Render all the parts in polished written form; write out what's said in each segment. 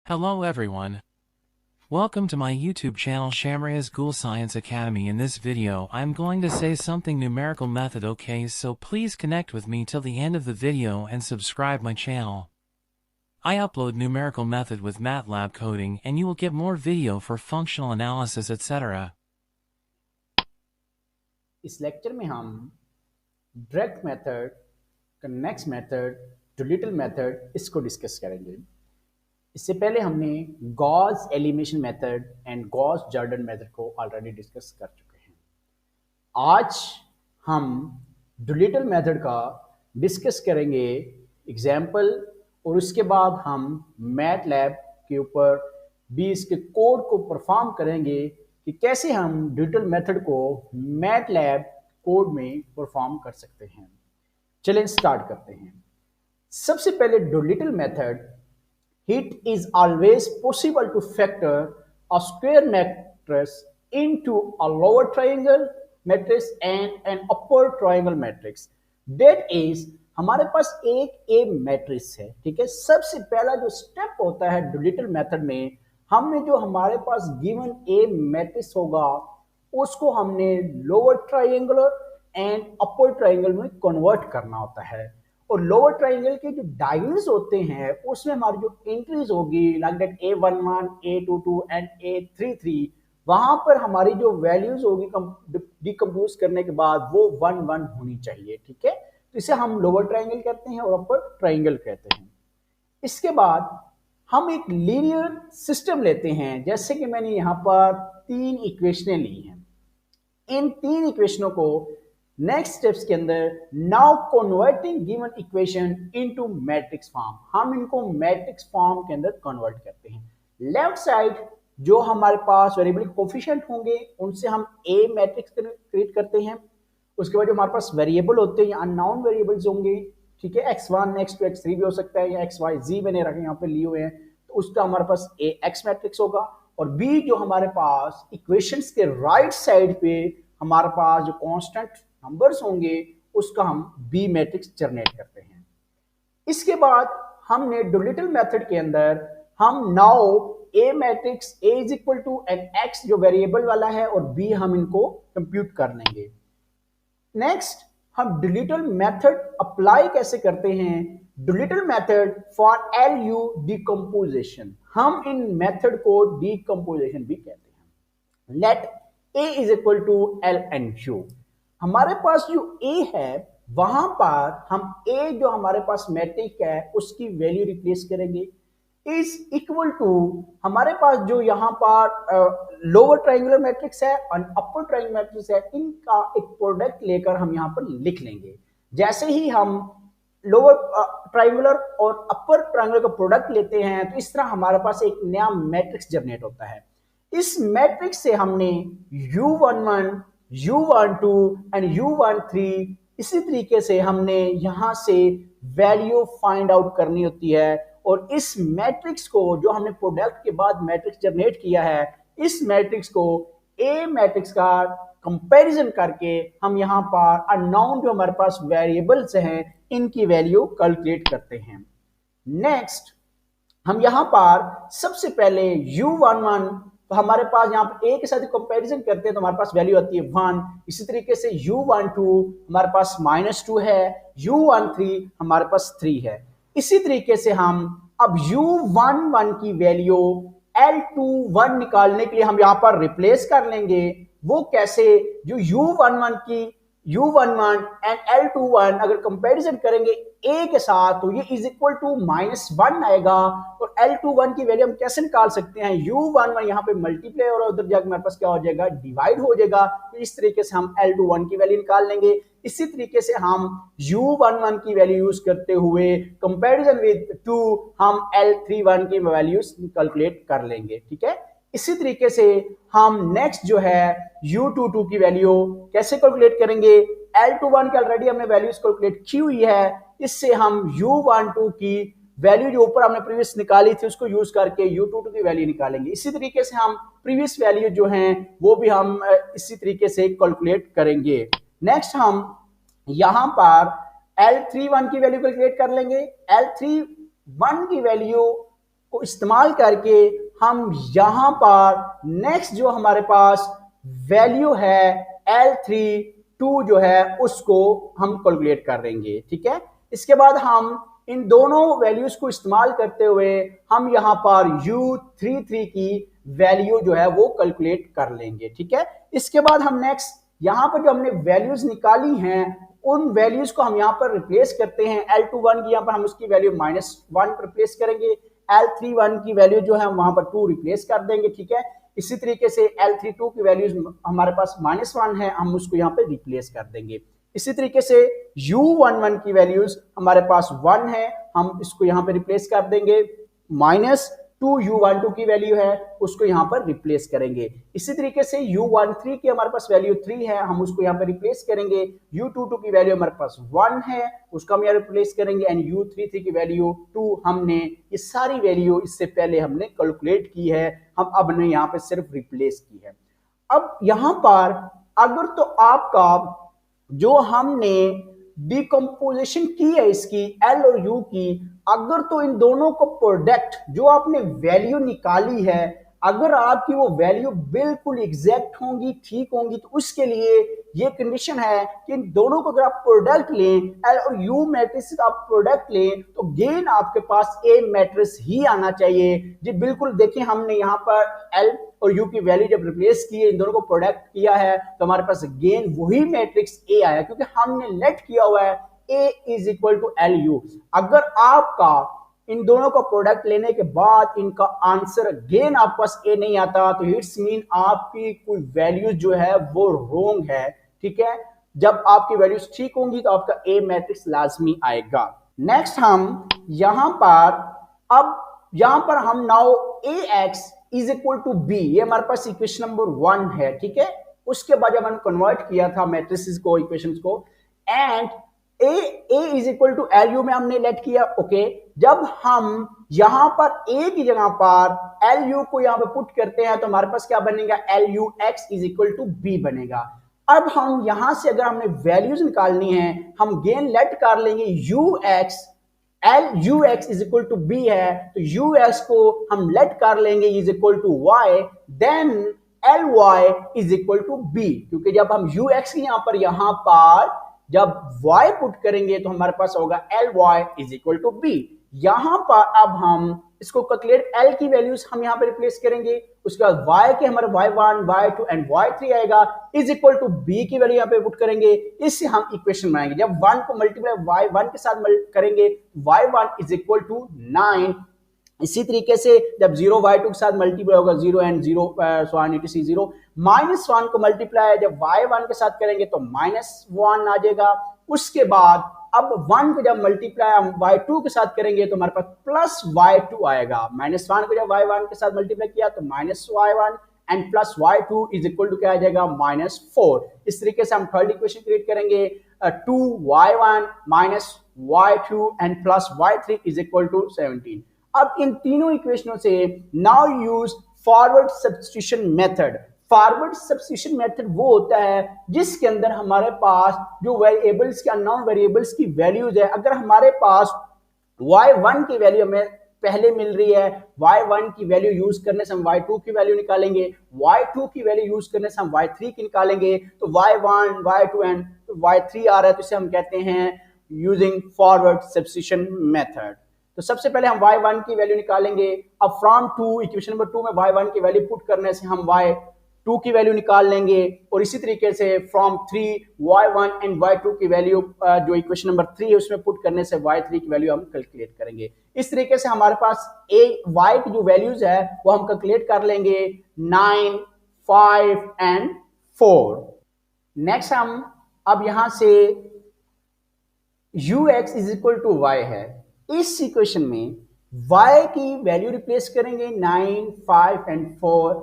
Hello everyone. Welcome to my YouTube channel Shamria's Ghoul Science Academy. In this video, I'm going to say something numerical method, okay, so please connect with me till the end of the video and subscribe my channel. I upload numerical method with MATLAB coding and you will get more video for functional analysis etc. इस lecture में हम direct method, connect method, Dolittle method इसको discuss करेंगे। इससे पहले हमने Gauss elimination method and Gauss Jordan method को already discuss कर चुके हैं। आज हम डुलिटल मेथड का डिस्कस करेंगे एग्जाम्पल, और उसके बाद हम मैटलैब के ऊपर भी इसके कोड को परफॉर्म करेंगे कि कैसे हम डुलिटल मेथड को मैटलैब कोड में परफॉर्म कर सकते हैं। चलें स्टार्ट करते हैं। सबसे पहले Dolittle method, it is always possible to factor a square matrix into a lower triangle matrix and an upper triangle matrix. That is, हमारे पास एक ए मैट्रिक्स है, ठीक है। सबसे पहला जो स्टेप होता है डुलिटल मेथड में, हमने जो हमारे पास गिवन ए मैट्रिक्स होगा उसको हमने lower triangular and upper triangle में कन्वर्ट करना होता है। और लोअर ट्राइंगल के जो डायगोनल्स होते हैं उसमें हमारी जो एंट्रीज होगी like that A11, A22 and A33, वहां पर हमारी जो वैल्यूज होगी डिकम्पोज करने के बाद वो 1 1 होनी चाहिए, ठीक है। तो इसे हम लोअर ट्राइंगल कहते हैं और अपर ट्राइंगल कहते हैं। इसके बाद हम एक लीनियर सिस्टम लेते हैं, जैसे कि मैंने यहाँ पर 3 इक्वेशनें ली हैं। इन 3 इक्वेशनों को नेक्स्ट स्टेप्स के अंदर now converting given equation into matrix form, हम इनको मैट्रिक्स फॉर्म के अंदर कन्वर्ट करते हैं। लेफ्ट साइड जो हमारे पास वेरिएबल कोफिशिएंट होंगे उनसे हम ए मैट्रिक्स क्रिएट करते हैं। उसके बाद जो हमारे पास वेरिएबल होते हैं या अननोन वेरिएबल्स होंगे, ठीक है, x1 x2 x3 भी हो सकता है, या xyz मैंने रखे यहाँ पे लिए हुए हैं, तो उसका हमारे पास ए एक्स मैट्रिक्स होगा। और बी जो हमारे पास इक्वेशंस के राइट साइड पे हमारे पास जो कांस्टेंट नंबर्स होंगे उसका हम बी मैट्रिक्स जनरेट करते हैं। इसके बाद हमने डुलिटल मेथड के अंदर हम now A matrix A is equal to N X जो वेरिएबल वाला है और बी हम इनको कंप्यूट कर लेंगे। नेक्स्ट हम डुलिटल मेथड अप्लाई कैसे करते हैं। Doolittle method for L U decomposition, हम इन मेथड को डिकम्पोजिशन भी कहते हैं। Let A is equal to L and U, हमारे पास जो ए है वहां पर हम ए जो हमारे पास मैट्रिक्स है उसकी वैल्यू रिप्लेस करेंगे, इज इक्वल टू हमारे पास जो यहाँ पर लोअर ट्राइंगुलर मैट्रिक्स है और अपर ट्राइंगुलर मैट्रिक्स है, इनका एक प्रोडक्ट लेकर हम यहाँ पर लिख लेंगे। जैसे ही हम लोअर ट्राइंगुलर और अपर ट्राइंगुलर का प्रोडक्ट लेते हैं तो इस तरह हमारे पास एक नया मैट्रिक्स जनरेट होता है। इस मैट्रिक्स से हमने U11, U12 एंड U13 इसी तरीके से हमने यहां से वैल्यू फाइंड आउट करनी होती है। और इस मैट्रिक्स को जो हमने प्रोडक्ट के बाद मैट्रिक्स जनरेट किया है, इस मैट्रिक्स को ए मैट्रिक्स का कंपैरिजन करके हम यहां पर अननोन जो हमारे पास वेरिएबल्स हैं इनकी वैल्यू कैलकुलेट करते हैं। नेक्स्ट हम यहां पर सबसे पहले U11, तो हमारे पास यहाँ पर ए के साथ कंपैरिजन करते हैं तो हमारे पास वैल्यू आती है 1। इसी तरीके से U12 हमारे पास -2 है, U13 हमारे पास 3 है। इसी तरीके से हम अब U11 की वैल्यू L21 निकालने के लिए हम यहाँ पर रिप्लेस कर लेंगे। वो कैसे, जो U11 एंड L21 अगर कंपैरिजन करेंगे ए के साथ तो ये इज इक्वल टू -1 आएगा। और L21 की वैल्यू हम कैसे निकाल सकते हैं, U11 यहाँ पे मल्टीप्लाई और उधर जाकर हमारे पास क्या हो जाएगा, डिवाइड हो जाएगा। तो इस तरीके से हम L21 की वैल्यू निकाल लेंगे। इसी तरीके से हम U11 की वैल्यू यूज करते हुए कंपैरिजन विद 2 हम L31 की वैल्यूज कैलकुलेट कर लेंगे, ठीक है। इसी तरीके से हम नेक्स्ट जो है U22 की वैल्यू कैसे कैलकुलेट करेंगे। L21 की ऑलरेडी हमने वैल्यूज कैलकुलेट की हुई है, इससे हम U12 की वैल्यू जो ऊपर हमने प्रीवियस निकाली थी उसको यूज करके U22 की वैल्यू निकालेंगे। इसी तरीके से हम प्रीवियस वैल्यू जो हैं वो भी हम इसी तरीके से कैलकुलेट करेंगे। नेक्स्ट हम यहां पर L31 की वैल्यू कैलकुलेट कर लेंगे। L31 की वैल्यू को इस्तेमाल करके हम यहां पर नेक्स्ट जो हमारे पास वैल्यू है L32 जो है उसको हम कैलकुलेट कर देंगे। ठीक है, इसके बाद हम इन दोनों वैल्यूज को इस्तेमाल करते हुए हम यहां पर U33 की वैल्यू जो है वो कैलकुलेट कर लेंगे। ठीक है, इसके बाद हम नेक्स्ट यहां पर जो हमने वैल्यूज निकाली हैं उन वैल्यूज को हम यहां पर रिप्लेस करते हैं। L21 की यहां पर हम उसकी वैल्यू -1 रिप्लेस करेंगे, L31 की वैल्यू जो है वहां पर 2 रिप्लेस कर देंगे। ठीक है, इसी तरीके से L32 की वैल्यूज हमारे पास -1 है, हम उसको यहाँ पे रिप्लेस कर देंगे। इसी तरीके से U11 की वैल्यूज हमारे पास 1 है, हम इसको यहाँ पे रिप्लेस कर देंगे। -2 U12 की वैल्यू है उसको यहाँ पर रिप्लेस करेंगे। इसी तरीके से U13 की हमारे पास वैल्यू 3 है, हम उसको यहाँ पर रिप्लेस करेंगे। U22 की वैल्यू हमारे पास 1 है, उसको हम यहाँ रिप्लेस करेंगे। एंड U33 की वैल्यू 2, हमने ये सारी वैल्यू इससे पहले हमने कैलकुलेट की है, हम अब ने यहाँ पे सिर्फ रिप्लेस की है। अब यहां पर अगर तो आपका जो हमने डिकम्पोजिशन की है इसकी L और U की, अगर तो इन दोनों को प्रोडक्ट जो आपने वैल्यू निकाली है अगर आपकी वो वैल्यू बिल्कुल एग्जैक्ट होंगी, ठीक होंगी, तो उसके लिए ये कंडीशन है कि इन दोनों को अगर आप प्रोडक्ट लें, एल और यू मैट्रिक्स का आप प्रोडक्ट लें, तो गेन आपके पास ए मैट्रिक्स ही आना चाहिए। जी बिल्कुल, देखिए हमने यहाँ पर एल और यू की वैल्यू जब रिप्लेस की है, इन दोनों को प्रोडक्ट किया है, तो हमारे पास गेन वही मैट्रिक्स ए आया, क्योंकि हमने लेट किया हुआ है A is equal to L U. अगर आपका इन दोनों का प्रोडक्ट लेने के बाद इनका आंसर गेन आपके पास ए नहीं आता, तो इट्स मीन आपकी कोई वैल्यू जो है वो रोंग है। ठीक है, जब आपकी वैल्यूज ठीक होंगी तो आपका ए मैट्रिक्स लाजमी आएगा। नेक्स्ट हम यहां पर हम now A X is equal to B, ये हमारे पास इक्वेशन नंबर 1 है। ठीक है, उसके बाद जब हमने कन्वर्ट किया था मैट्रिसेस को, इक्वेशंस को, and A is equal to L U में हमने लेट किया। ओके, जब हम यहां पर ए की जगह पर एल यू को यहां पे पुट करते हैं तो हमारे पास क्या बनेगा, L U X is equal to B बनेगा। अब हम यहां से अगर हमने वैल्यूज निकालनी है, हम गेन लेट कर लेंगे U X, L U X is equal to B है, तो यू एक्स को हम लेट कर लेंगे is equal to Y, then L Y is equal to B, क्योंकि जब हम यू एक्स यहां पर जब y पुट करेंगे तो हमारे पास होगा L Y is equal to B. यहां पर अब हम इसको कैलकुलेट l की वैल्यूज हम यहां पे रिप्लेस करेंगे, उसके बाद y के हमारे y1 y2 एंड y3 आएगा इज इक्वल टू b की वैल्यू यहां पे पुट करेंगे, इससे हम इक्वेशन बनाएंगे। जब 1 को मल्टीप्लाई y1 के साथ करेंगे y1 इज इक्वल टू 9। इसी तरीके से जब 0 y2 के साथ मल्टीप्लाई होगा 0 and 0 so on it is 0, -1 को मल्टीप्लाई जब y1 के साथ करेंगे तो -1 आ जाएगा। उसके बाद अब 1 को जब मल्टीप्लाई हम y2 के साथ करेंगे तो हमारे पास प्लस y2 आएगा। -1 को जब y1 के साथ मल्टीप्लाई किया तो -y1 and plus y2 is equal to क्या आ जाएगा, -4। इस तरीके से हम थर्ड इक्वेशन क्रिएट करेंगे, 2y1 y2 and plus y3 is equal to 17। अब इन तीनों इक्वेशनों से now use forward substitution method. Forward substitution method वो होता है जिसके अंदर हमारे पास जो वेरिएबल्स के अननोन वेरिएबल्स की वैल्यूज है, अगर हमारे पास y1 की वैल्यू हमें पहले मिल रही है, y1 की वैल्यू यूज करने से हम y2 की वैल्यू निकालेंगे, y2 की वैल्यू यूज करने से हम y3 की निकालेंगे, तो y1 y2 एंड y3 आ रहा है, तो इसे हम कहते हैं यूजिंग फॉरवर्ड सब्स्टिट्यूशन मेथड। तो सबसे पहले हम y1 की वैल्यू निकालेंगे। अब फ्रॉम 2 इक्वेशन नंबर 2 में y1 की वैल्यू पुट करने से हम y2 की वैल्यू निकाल लेंगे, और इसी तरीके से फ्रॉम 3 y1 एंड y2 की वैल्यू जो इक्वेशन नंबर 3 है उसमें पुट करने से y3 की वैल्यू हम कैलकुलेट करेंगे। इस तरीके से हमारे पास y की जो वैल्यूज है वो हम कैलकुलेट कर लेंगे 9, 5 एंड 4। नेक्स्ट हम अब यहां से ux is equal to y है, इस इक्वेशन में y की वैल्यू रिप्लेस करेंगे 9, 5 एंड 4।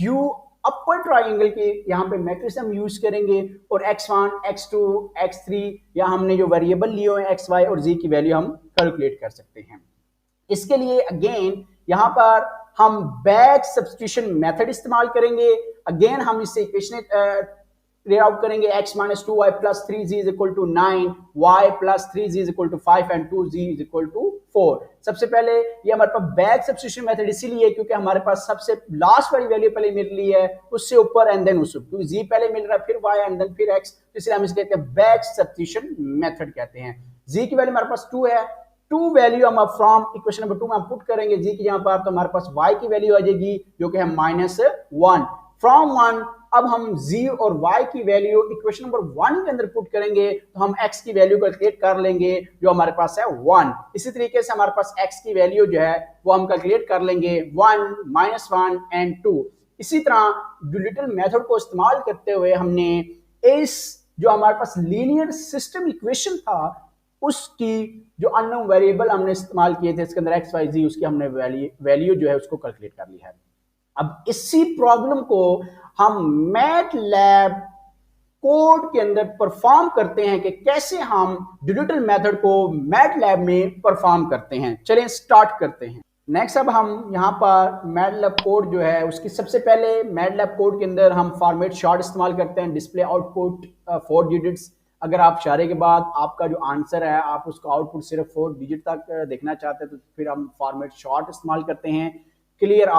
u अपर ट्राइंगल के यहाँ पे मैट्रिक्स हम यूज करेंगे, और x1, x2, x3 या हमने जो वेरिएबल लिए हुए x, y और z की वैल्यू हम कैलकुलेट कर सकते हैं। इसके लिए अगेन यहाँ पर हम बैक सब्स्टिट्यूशन मेथड इस्तेमाल करेंगे। अगेन हम इससे इक्वेशन क्लियर आउट करेंगे, x minus 2y plus 3z is equal to 9, y plus 3z is equal to 5 and 2z is equal to 4। सबसे पहले ये हमारे पास बैक सब्स्टिट्यूशन मेथड इसीलिए क्योंकि हमारे पास सबसे लास्ट वाली वैल्यू पहले मिल रही है, उससे ऊपर एंड देन उससे, क्योंकि z पहले मिल रहा है फिर y एंड देन फिर x, इसलिए हम इसे कहते हैं बैक सब्स्टिट्यूशन मेथड कहते हैं। z की वैल्यू हमारे पास 2 है, 2 वैल्यू हम फ्रॉम इक्वेशन नंबर 2 में हम पुट करेंगे जी की जहां पर, तो हमारे पास y की वैल्यू आ जाएगी जो कि है -1 फ्रॉम 1। अब हम z और y की वैल्यू इक्वेशन नंबर 1 के अंदर पुट करेंगे तो हम x की वैल्यू कैलकुलेट कर लेंगे जो हमारे पास है 1। इसी तरीके से हमारे पास x की वैल्यू जो है वो हम कैलकुलेट कर लेंगे 1 -1 एंड 2। इसी तरह डुलिटल मेथड को इस्तेमाल करते हुए हमने इस जो हमारे पास लीनियर सिस्टम इक्वेशन था उसकी जो अननोन वेरिएबल हमने इस्तेमाल किए थे इसके अंदर एक्स वाई जी, उसकी हमने वैल्यू जो है उसको कैलकुलेट कर ली है। अब इसी प्रॉब्लम को हम मैटलैब कोड के अंदर परफॉर्म करते हैं कि कैसे हम डुलिटल मेथड को मैटलैब में परफॉर्म करते हैं। चलिए स्टार्ट करते हैं। नेक्स्ट अब हम यहाँ पर मैटलैब कोड जो है उसकी सबसे पहले मैटलैब कोड के अंदर हम फॉर्मेट शॉर्ट इस्तेमाल करते हैं, डिस्प्ले आउटपुट 4 डिजिट्स। अगर आप इशारे के बाद आपका जो आंसर है आप उसका आउटपुट सिर्फ 4 डिजिट तक देखना चाहते हैं तो फिर हम फॉर्मेट शॉर्ट इस्तेमाल करते हैं। क्लियर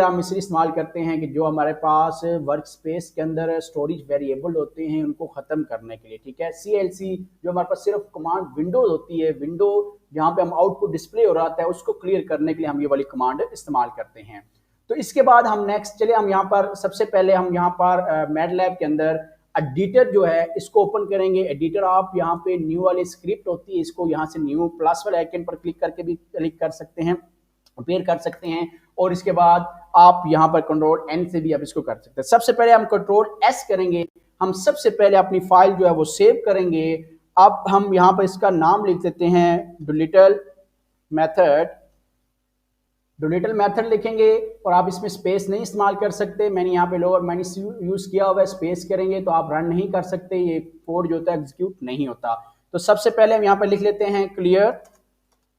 हम इसलिए इस्तेमाल करते हैं कि जो हमारे पास वर्क स्पेस के अंदर स्टोरेज वेरिएबल होते हैं उनको ख़त्म करने के लिए, ठीक है। CLC जो हमारे पास सिर्फ कमांड विंडोज होती है, विंडो जहाँ पे हम आउटपुट डिस्प्ले हो रहा है उसको क्लियर करने के लिए हम ये वाली कमांड इस्तेमाल करते हैं। तो इसके बाद हम नेक्स्ट चलिए हम यहाँ पर सबसे पहले हम यहाँ पर मैटलैब के अंदर एडिटर जो है इसको ओपन करेंगे। एडिटर आप यहाँ पे न्यू वाली स्क्रिप्ट होती है, इसको यहाँ से न्यू प्लस वाले आइकन पर क्लिक करके भी क्लिक कर सकते हैं, पेयर कर सकते हैं, और इसके बाद आप यहाँ पर कंट्रोल एन से भी आप इसको कर सकते हैं। सबसे पहले हम कंट्रोल एस करेंगे, हम सबसे पहले अपनी फाइल जो है वो सेव करेंगे। अब हम यहाँ पर इसका नाम लिख देते हैं डुलिटल मेथड लिखेंगे, और आप इसमें स्पेस नहीं इस्तेमाल कर सकते। मैंने यहाँ पे लोअर माइनस यूज किया हुआ है, स्पेस करेंगे तो आप रन नहीं कर सकते, ये कोड जो होता है एग्जीक्यूट नहीं होता। तो सबसे पहले हम यहाँ पे लिख लेते हैं क्लियर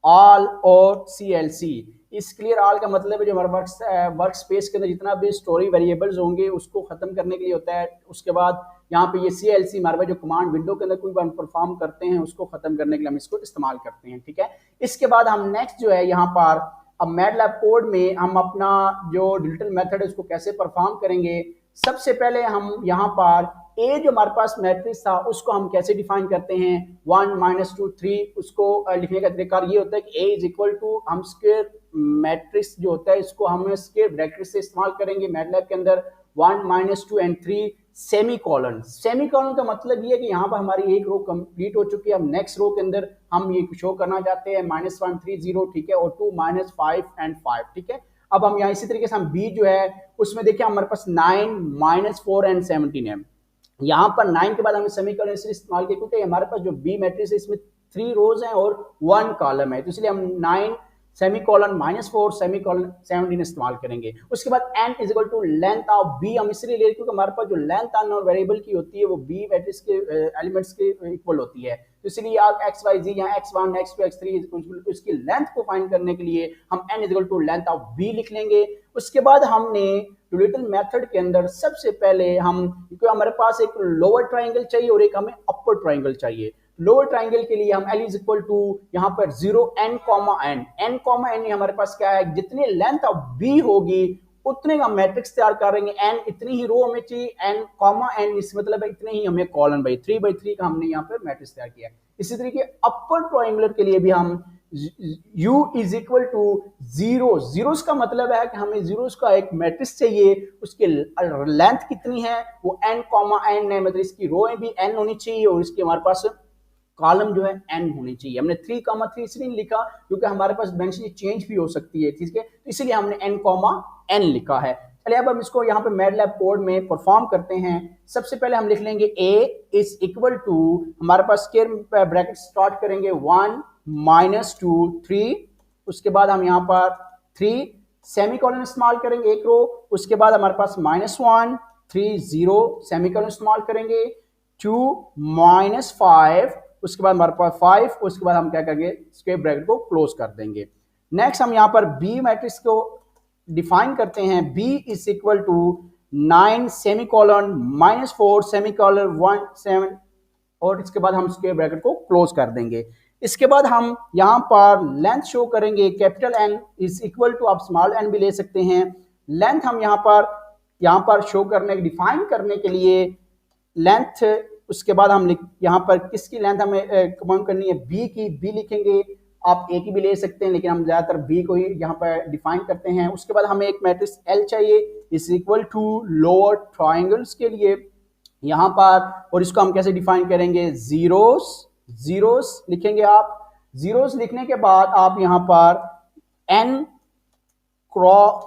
ऑल और CLC। इस क्लियर ऑल का मतलब है जो हमारे वर्क स्पेस के अंदर जितना भी स्टोरी वेरिएबल्स होंगे उसको खत्म करने के लिए होता है। उसके बाद यहाँ पे ये CLC हमारे पास जो कमांड विंडो के अंदर कोई परफॉर्म करते हैं उसको खत्म करने के लिए हम इसको इस्तेमाल करते हैं, ठीक है। इसके बाद हम नेक्स्ट जो है यहाँ पर अब मैटलैब कोड में हम अपना जो डिजिटल मेथड है उसको कैसे परफॉर्म करेंगे। सबसे पहले हम यहाँ पर ए जो हमारे पास मैट्रिक्स था उसको हम कैसे डिफाइन करते हैं, 1 -2 3। उसको लिखने का तरीका ये होता है कि ए इज इक्वल टू हम स्क्वायर मैट्रिक्स जो होता है इसको हम स्क्वायर ब्रैकेट से इस्तेमाल करेंगे मैटलैब के अंदर। 1 -2 एंड 3 सेमीकोलन का मतलब ये है कि यहाँ पर हमारी एक रो कंप्लीट हो चुकी है। अब नेक्स्ट रो के अंदर हम ये शो करना चाहते हैं -1 3 0, ठीक है, और 2 -5 एंड 5, ठीक है। अब हम यहाँ इसी तरीके से हम बी जो है उसमें देखिए हमारे पास 9 -4 एंड 17 है। यहाँ पर 9 के बाद हमने सेमीकोलन इसलिए इस्तेमाल किया क्योंकि हमारे पास जो बी मैट्रिक्स है इसमें 3 रोज हैं और 1 कॉलम है, तो इसलिए हम 9 सेमीकोलन -4 सेमीकोलन 17 इस्तेमाल करेंगे। उसके बाद n is equal to length of b हम इसलिए ले रहे क्योंकि हमारे पास जो लेंथ अननोन वेरिएबल की होती है वो b मैट्रिक्स के एलिमेंट्स के इक्वल होती है, तो इसलिए आप x y z यहाँ x1 x2 x3 उसकी लेंथ को फाइंड करने के लिए हम n is equal to length of b लिख लेंगे। उसके बाद हमने डुलिटल मेथड के अंदर सबसे पहले हम, क्योंकि हमारे पास एक लोअर ट्राइंगल चाहिए और एक हमें अपर ट्राइंगल चाहिए। लोअर ट्राइंगल के लिए हम L इज इक्वल टू यहाँ पर 0 n, n हमारे पास क्या है, जितनी लेंथ ऑफ b होगी उतने का मैट्रिक्स तैयार करेंगे। n इतनी ही रो हमें चाहिए, n, इस मतलब है इतने ही हमें कॉलम बाई 3 का हमने यहाँ पर मैट्रिक्स तैयार किया। इसी तरीके अपर ट्राइंगुलर के लिए भी हम u इज इक्वल टू 0 का मतलब है कि हमें जीरोस का एक मैट्रिक्स चाहिए, उसकी लेंथ कितनी है वो n, n है, मतलब इसकी रो भी n होनी चाहिए और इसके हमारे पास कॉलम जो है n होनी चाहिए। हमने 3, इसलिए लिखा क्योंकि हमारे पास डिमेंशन चेंज भी हो सकती है, ठीक है, तो इसलिए हमने n लिखा है। चलिए अब हम इसको यहाँ पे मैटलैब कोड में परफॉर्म करते हैं। सबसे पहले हम लिख लेंगे a इज इक्वल टू हमारे पास स्क्वायर ब्रैकेट स्टार्ट करेंगे 1 -2 3, उसके बाद हम यहाँ पर 3 सेमीकोलन इस्तेमाल करेंगे एक रो, उसके बाद हमारे पास -1 3 0 सेमीकोलन इस्तेमाल करेंगे, 2 -5, उसके बाद हमारे पास 5, उसके बाद हम क्या करेंगे स्क्वायर ब्रैकेट को क्लोज कर देंगे। नेक्स्ट हम यहाँ पर बी मैट्रिक्स को डिफाइन करते हैं। b is equal to 9 semicolon -4 semicolon 1 7 और इसके बाद हम स्क्वायर ब्रैकेट को क्लोज कर देंगे। इसके बाद हम यहाँ पर लेंथ शो करेंगे, capital N is equal to, आप स्मॉल एन भी ले सकते हैं। लेंथ हम यहाँ पर शो करने डिफाइन करने के लिए लेंथ, उसके बाद हम यहाँ पर किसकी लेंथ हमें कमांड करनी है, बी की, बी लिखेंगे। आप ए की भी ले सकते हैं लेकिन हम ज्यादातर बी को ही यहाँ पर डिफाइन करते हैं। उसके बाद हमें एक मैट्रिक्स एल चाहिए is equal to lower triangles के लिए यहाँ पर, और इसको हम कैसे डिफाइन करेंगे, जीरोस लिखेंगे आप। जीरोस लिखने के बाद आप यहाँ पर एन क्रॉस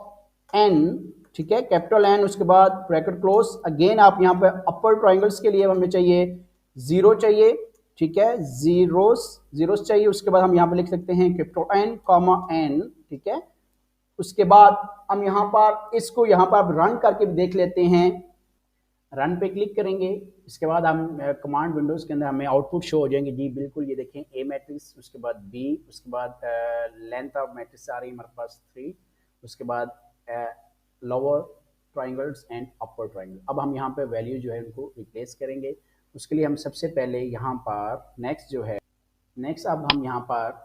एन, ठीक है, कैपिटल एन, उसके बाद ब्रैकेट क्लोज। अगेन आप यहाँ पे अपर ट्राइंगल्स के लिए हमें चाहिए जीरो चाहिए, ठीक है, जीरोस चाहिए। उसके बाद हम यहाँ पे लिख सकते हैं कैपिटल एन कॉमा एन, ठीक है। उसके बाद हम यहाँ पर इसको यहाँ पर रन करके भी देख लेते हैं। रन पे क्लिक करेंगे, इसके बाद हम कमांड विंडोज के अंदर हमें आउटपुट शो हो जाएंगे जी, बिल्कुल ये देखें, ए मैट्रिक्स, उसके बाद बी, उसके बाद लेंथ ऑफ मैट्रिक्स आ रही है हमारे पास 3, उसके बाद lower triangles and upper triangle. अब हम यहाँ पे वैल्यू जो है उनको रिप्लेस करेंगे। उसके लिए हम सबसे पहले यहाँ पर नेक्स्ट अब हम यहाँ पर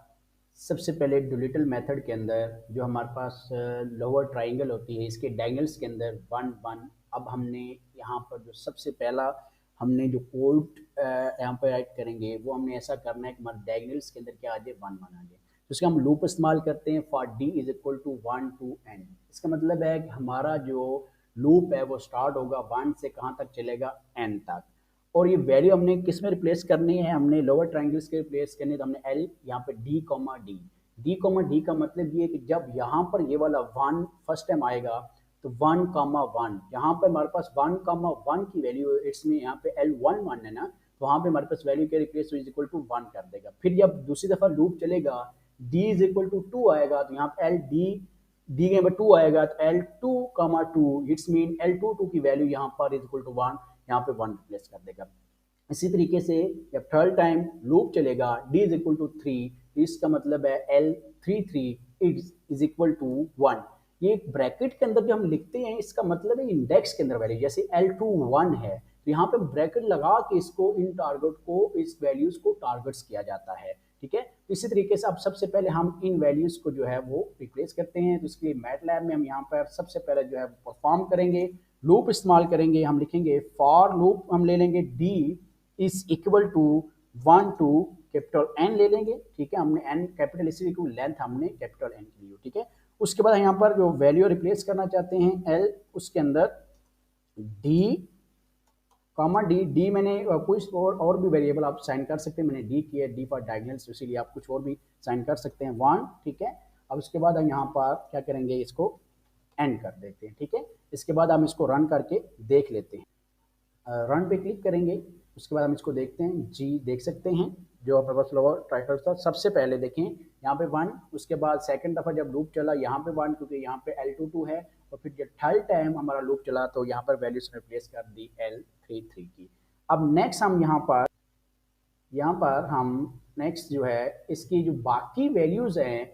सबसे पहले डुलिटल मेथड के अंदर जो हमारे पास लोअर ट्राइंगल होती है, इसके डायगोनल्स के अंदर 1 1। अब हमने यहाँ पर जो सबसे पहला हमने जो कोड यहाँ पर ऐड करेंगे वो हमने ऐसा करना है कि हमारे डायगोनल्स के अंदर क्या आ जाए, 1 1 आ जाए। तो इसका हम लूप इस्तेमाल करते हैं for D is equal to 1 to n। इसका मतलब है कि हमारा जो लूप है वो स्टार्ट होगा 1 से कहाँ तक चलेगा, n तक। और ये वैल्यू हमने किस में रिप्लेस करनी है, हमने लोअर ट्राइंगल्स के रिप्लेस करनी है। तो हमने एल यहाँ पे डी कॉमा डी का मतलब ये है कि जब यहाँ पर ये वाला 1 फर्स्ट टाइम आएगा तो 1 कॉमा 1, यहाँ पे हमारे पास 1 कॉमा 1 की वैल्यू इसमें यहाँ पे L1 1 है ना, तो वहाँ पे हमारे पास वैल्यू के रिप्लेस इज इक्वल टू 1 कर देगा। फिर जब दूसरी दफा लूप चलेगा d इज इक्वल टू 2 आएगा तो यहाँ पे एल डी के पर 2 आएगा तो L2 comma 2, it's mean L2 की वैल्यू यहाँ पर इज इक्वल टू 1, यहाँ पे 1 रिप्लेस कर देगा। इसी तरीके से जब थर्ड टाइम लूप चलेगा d इज इक्वल टू 3, इसका मतलब है L33 इज इक्वल टू 1। ये ब्रैकेट के अंदर जो हम लिखते हैं इसका मतलब है इंडेक्स के अंदर वैल्यू, जैसे L2 1 है तो यहाँ पे ब्रैकेट लगा के इसको इन टारगेट को, इस वैल्यूज को टारगेट्स किया जाता है, ठीक है। तो इसी तरीके से अब सबसे पहले हम इन वैल्यूज को जो है वो रिप्लेस करते हैं। तो इसके लिए मैटलैब में हम यहाँ पर सबसे पहले जो है परफॉर्म करेंगे, लूप इस्तेमाल करेंगे। हम लिखेंगे फॉर लूप, हम ले लेंगे d is equal to 1 to capital n ले लेंगे, ठीक है। हमने n कैपिटल इसी को लेंथ हमने कैपिटल n की ली, ठीक है। उसके बाद यहाँ पर जो वैल्यू रिप्लेस करना चाहते हैं l, उसके अंदर d कॉमा डी मैंने कुछ और भी वेरिएबल आप साइन कर सकते हैं, मैंने डी किया, डी फॉर डायगोनल्स, इसीलिए आप कुछ और भी साइन कर सकते हैं 1, ठीक है। अब उसके बाद हम यहाँ पर क्या करेंगे, इसको एंड कर देते हैं, ठीक है। इसके बाद हम इसको रन करके देख लेते हैं। रन पे क्लिक करेंगे, उसके बाद हम इसको देखते हैं जी, देख सकते हैं जो अपने पास लोअर ट्राइंगल था। सबसे पहले देखें यहाँ पे 1, उसके बाद सेकंड दफ़ा जब लूप चला यहाँ पे 1, क्योंकि यहाँ पे L2 है, और फिर जब थर्ड टाइम हमारा लूप चला तो यहाँ पर वैल्यूज रिप्लेस कर दी L33 की। अब नेक्स्ट हम यहाँ पर हम नेक्स्ट जो है इसकी जो बाकी वैल्यूज हैं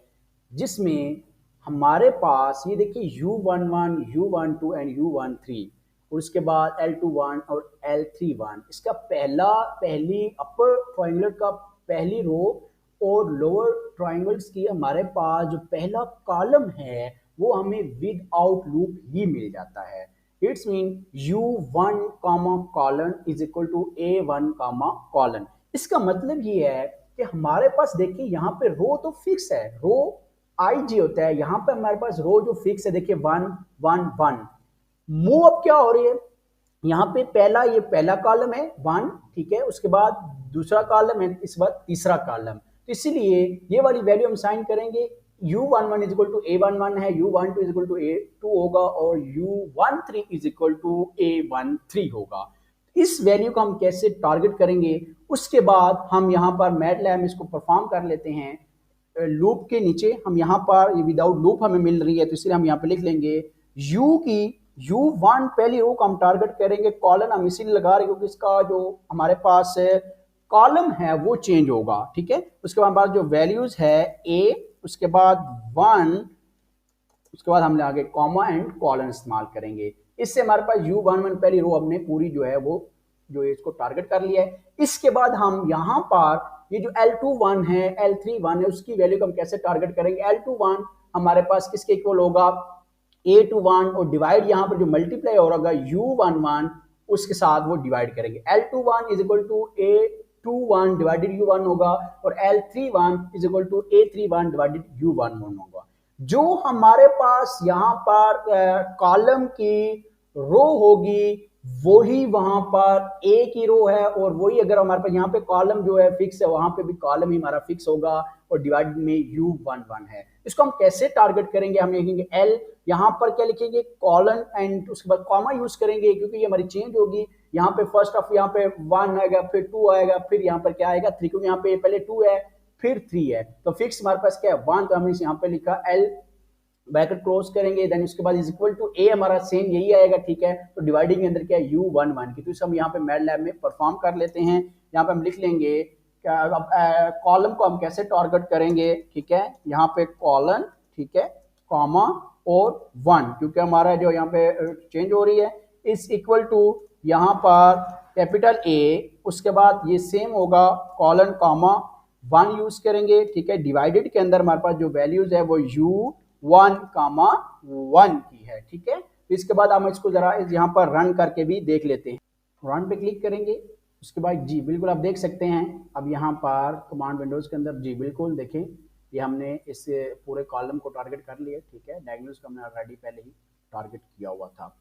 जिसमें हमारे पास ये देखिए U11, U12 एंड U13, और उसके बाद L21 और L31, इसका पहली अपर ट्राइंगल का पहली रो और लोअर ट्राइंगल्स की हमारे पास जो पहला कॉलम है वो हमें विद आउट लूप ही मिल जाता है। It's mean U1 comma colon is equal to A1 comma colon. इसका मतलब ये है कि हमारे पास देखिए यहाँ पे रो तो फिक्स है, रो IG होता है, यहाँ पे हमारे पास रो जो फिक्स है देखिए 1 1 1। मूव अप क्या हो रही है, यहाँ पे ये पहला कॉलम है 1, ठीक है, उसके बाद दूसरा कॉलम है, इस बार तीसरा कॉलम। तो इसीलिए ये वाली वैल्यू हम साइन करेंगे, U11 is equal to A11 है, U12 is equal to A2 होगा और U13 is equal to A13 होगा। इस वैल्यू को हम कैसे टारगेट करेंगे, उसके बाद हम यहाँ पर मैटलैब में इसको परफॉर्म कर लेते हैं। लूप के नीचे हम यहाँ पर विदाउट लूप हमें मिल रही है, तो इसलिए हम यहाँ पे लिख लेंगे U1 पहली रो को हम टारगेट करेंगे, कॉलम हम इसीलिए लगा रहे हैं क्योंकि इसका जो हमारे पास कॉलम है वो चेंज होगा, ठीक है। उसके बाद हमारे जो वैल्यूज है A, उसके बाद 1, उसके बाद हम आगे कॉमा एंड कॉलन इस्तेमाल करेंगे। इससे हमारे पास U11 पहली रो हमने पूरी जो है वो जो है इसको टारगेट कर लिया है। इसके बाद हम यहाँ पर ये जो L21 है L31 है उसकी वैल्यू को हम कैसे टारगेट करेंगे। L21 हमारे पास किसके इक्वल होगा, A21 और डिवाइड यहाँ पर जो मल्टीप्लाई हो रहा है U11 उसके साथ वो डिवाइड करेंगे। L21 is equal to A21 divided U1 होगा और L31 is equal to A31 divided U11 होगा। जो हमारे पास यहाँ पर कॉलम की रो होगी वही वहां पर ए की रो है और वही अगर हमारे पास यहाँ पे कॉलम जो है फिक्स है वहां पे भी कॉलम ही हमारा फिक्स होगा और डिवाइड में U11 है। इसको हम कैसे टारगेट करेंगे, हम लिखेंगे L, यहाँ पर क्या लिखेंगे कॉलन एंड उसके बाद कॉमा यूज करेंगे क्योंकि ये हमारी चेंज होगी। यहाँ पे फर्स्ट ऑफ यहाँ पे 1 आएगा फिर 2 आएगा फिर यहाँ पर क्या आएगा 3, क्योंकि यहाँ पे पहले 2 है फिर 3 है तो फिक्स हमारे पास क्या है 1, तो हमने यहाँ पे लिखा L ब्रैकेट क्लोज करेंगे देन उसके बाद इज इक्वल टू ए हमारा सेम यही आएगा, ठीक है। तो डिवाइडिंग के अंदर क्या है U11 की, तो इसे हम यहाँ पे मैटलैब में परफॉर्म कर लेते हैं। यहाँ पे हम लिख लेंगे कॉलम को हम कैसे टारगेट करेंगे, ठीक है। यहाँ पे कॉलन, ठीक है, कॉमा और 1 क्योंकि हमारा जो यहाँ पे चेंज हो रही है इज इक्वल टू यहाँ पर कैपिटल ए, उसके बाद ये सेम होगा कॉलन कॉमा 1 यूज करेंगे, ठीक है। डिवाइडेड के अंदर हमारे पास जो वैल्यूज है वो U1 कामा 1 की है, ठीक है। इसके बाद हम इसको जरा यहाँ पर रन करके भी देख लेते हैं। रन पे क्लिक करेंगे उसके बाद जी बिल्कुल आप देख सकते हैं अब यहाँ पर कमांड विंडोज के अंदर जी बिल्कुल देखें ये हमने इस पूरे कॉलम को टारगेट कर लिया, ठीक है। डायगोनल्स को हमने ऑलरेडी पहले ही टारगेट किया हुआ था।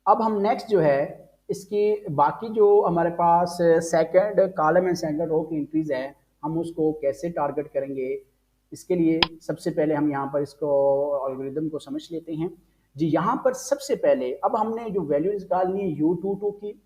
अब हम नेक्स्ट जो है इसकी बाकी जो हमारे पास second column and second row की एंट्रीज है हम उसको कैसे टारगेट करेंगे। इसके लिए सबसे पहले हम यहाँ पर इसको एल्गोरिथम को समझ लेते हैं जी। यहाँ पर सबसे पहले अब हमने जो वैल्यू निकालनी है U22 की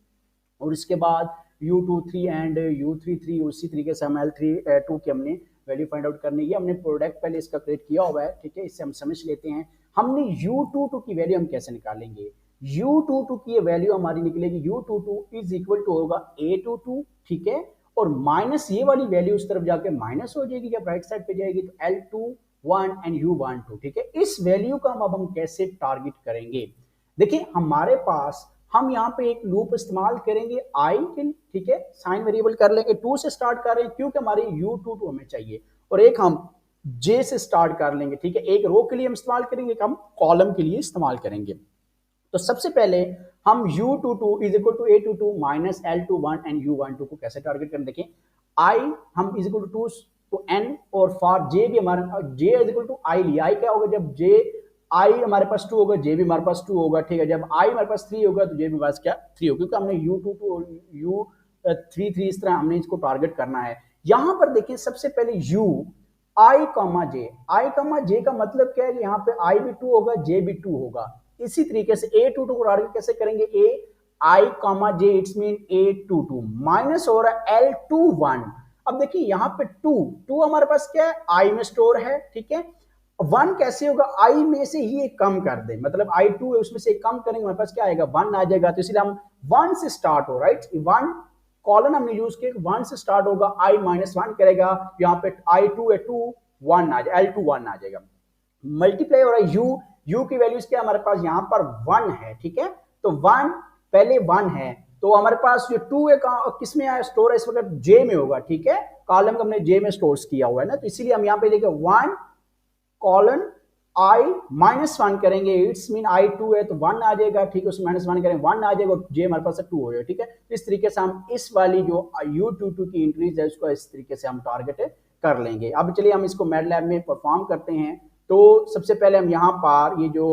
और इसके बाद U23 एंड U33 उसी तरीके से हम L32 की हमने वैल्यू फाइंड आउट करनी है। हमने प्रोडक्ट पहले इसका क्रिएट किया हुआ है, ठीक है। इससे हम समझ लेते हैं हमने U22 की वैल्यू हम कैसे निकालेंगे। U22 की वैल्यू हमारी निकलेगी U22 इज इक्वल टू होगा A22, ठीक है, और माइनस ये वाली वैल्यू उस तरफ जाके माइनस हो जाएगी जब राइट साइड पे जाएगी तो L21 एंड U12, ठीक है। इस वैल्यू का अब हम कैसे टारगेट करेंगे। देखिए हमारे पास हम यहाँ पे एक लूप इस्तेमाल करेंगे आई के, ठीक है, साइन वेरिएबल कर लेंगे 2 से स्टार्ट कर रहे हैं क्योंकि हमारी U22 हमें चाहिए और एक हम J से स्टार्ट कर लेंगे, ठीक है। एक रो के लिए हम इस्तेमाल करेंगे, एक हम कॉलम के लिए इस्तेमाल करेंगे। तो सबसे पहले हम U22 is equal to A22 minus L21 and U12 को कैसे टारगेट करें। देखिए I हम is equal to 2 to n और फॉर J भी हमारा J is equal to I लिया। I क्या होगा जब J I हमारे पास 2 होगा J भी हमारे पास 2 होगा, ठीक है। जब I हमारे पास 3 होगा तो J भी हमारे पास क्या 3 होगा क्योंकि हमने U22 और U33 इस तरह हमने इसको टारगेट करना है। यहां पर देखिए सबसे पहले U I, J का मतलब क्या है कि यहाँ पे I भी 2 होगा J भी 2 होगा। इसी तरीके से A22 को टारगेट कैसे करेंगे, A I, J it's mean A22 minus हो रहा है L21। अब देखिए यहाँ पे 2 हमारे पास क्या है I में स्टोर है, ठीक है। 1 कैसे होगा I में से ही एक कम कर दे, मतलब I2 है उसमें से एक कम करेंगे हमारे पास क्या आएगा 1 आ जाएगा। तो इसलिए हम 1 से स्टार्ट हो, राइट, 1 कॉलन हमने यूज किया 1 से स्टार्ट होगा I माइनस 1 करेगा, यहाँ पे I2 है 2 1 आ जाएगा, L2 1 आ जाएगा। मल्टीप्लाई हो रहा है U की वैल्यूज क्या हमारे पास यहाँ पर 1 है, ठीक है। तो 1 पहले 1 है तो हमारे पास जो 2 है किस में आया स्टोर है इस वक्त J में होगा, ठीक है। कॉलम को हमने J में स्टोर किया हुआ है ना, तो इसीलिए हम यहाँ पे देखें 1 कॉलन I माइनस 1 करेंगे, इट्स मीन I2 है तो 1 आ जाएगा, ठीक है। उसमें माइनस 1 करेंगे 1 आ जाएगा और J हमारे पास 2 हो जाएगा, ठीक है। इस तरीके से हम इस वाली जो U22 की इंक्रीज है उसको इस तरीके से हम टारगेट कर लेंगे। अब चलिए हम इसको मैटलैब में परफॉर्म करते हैं। तो सबसे पहले हम यहाँ पर ये जो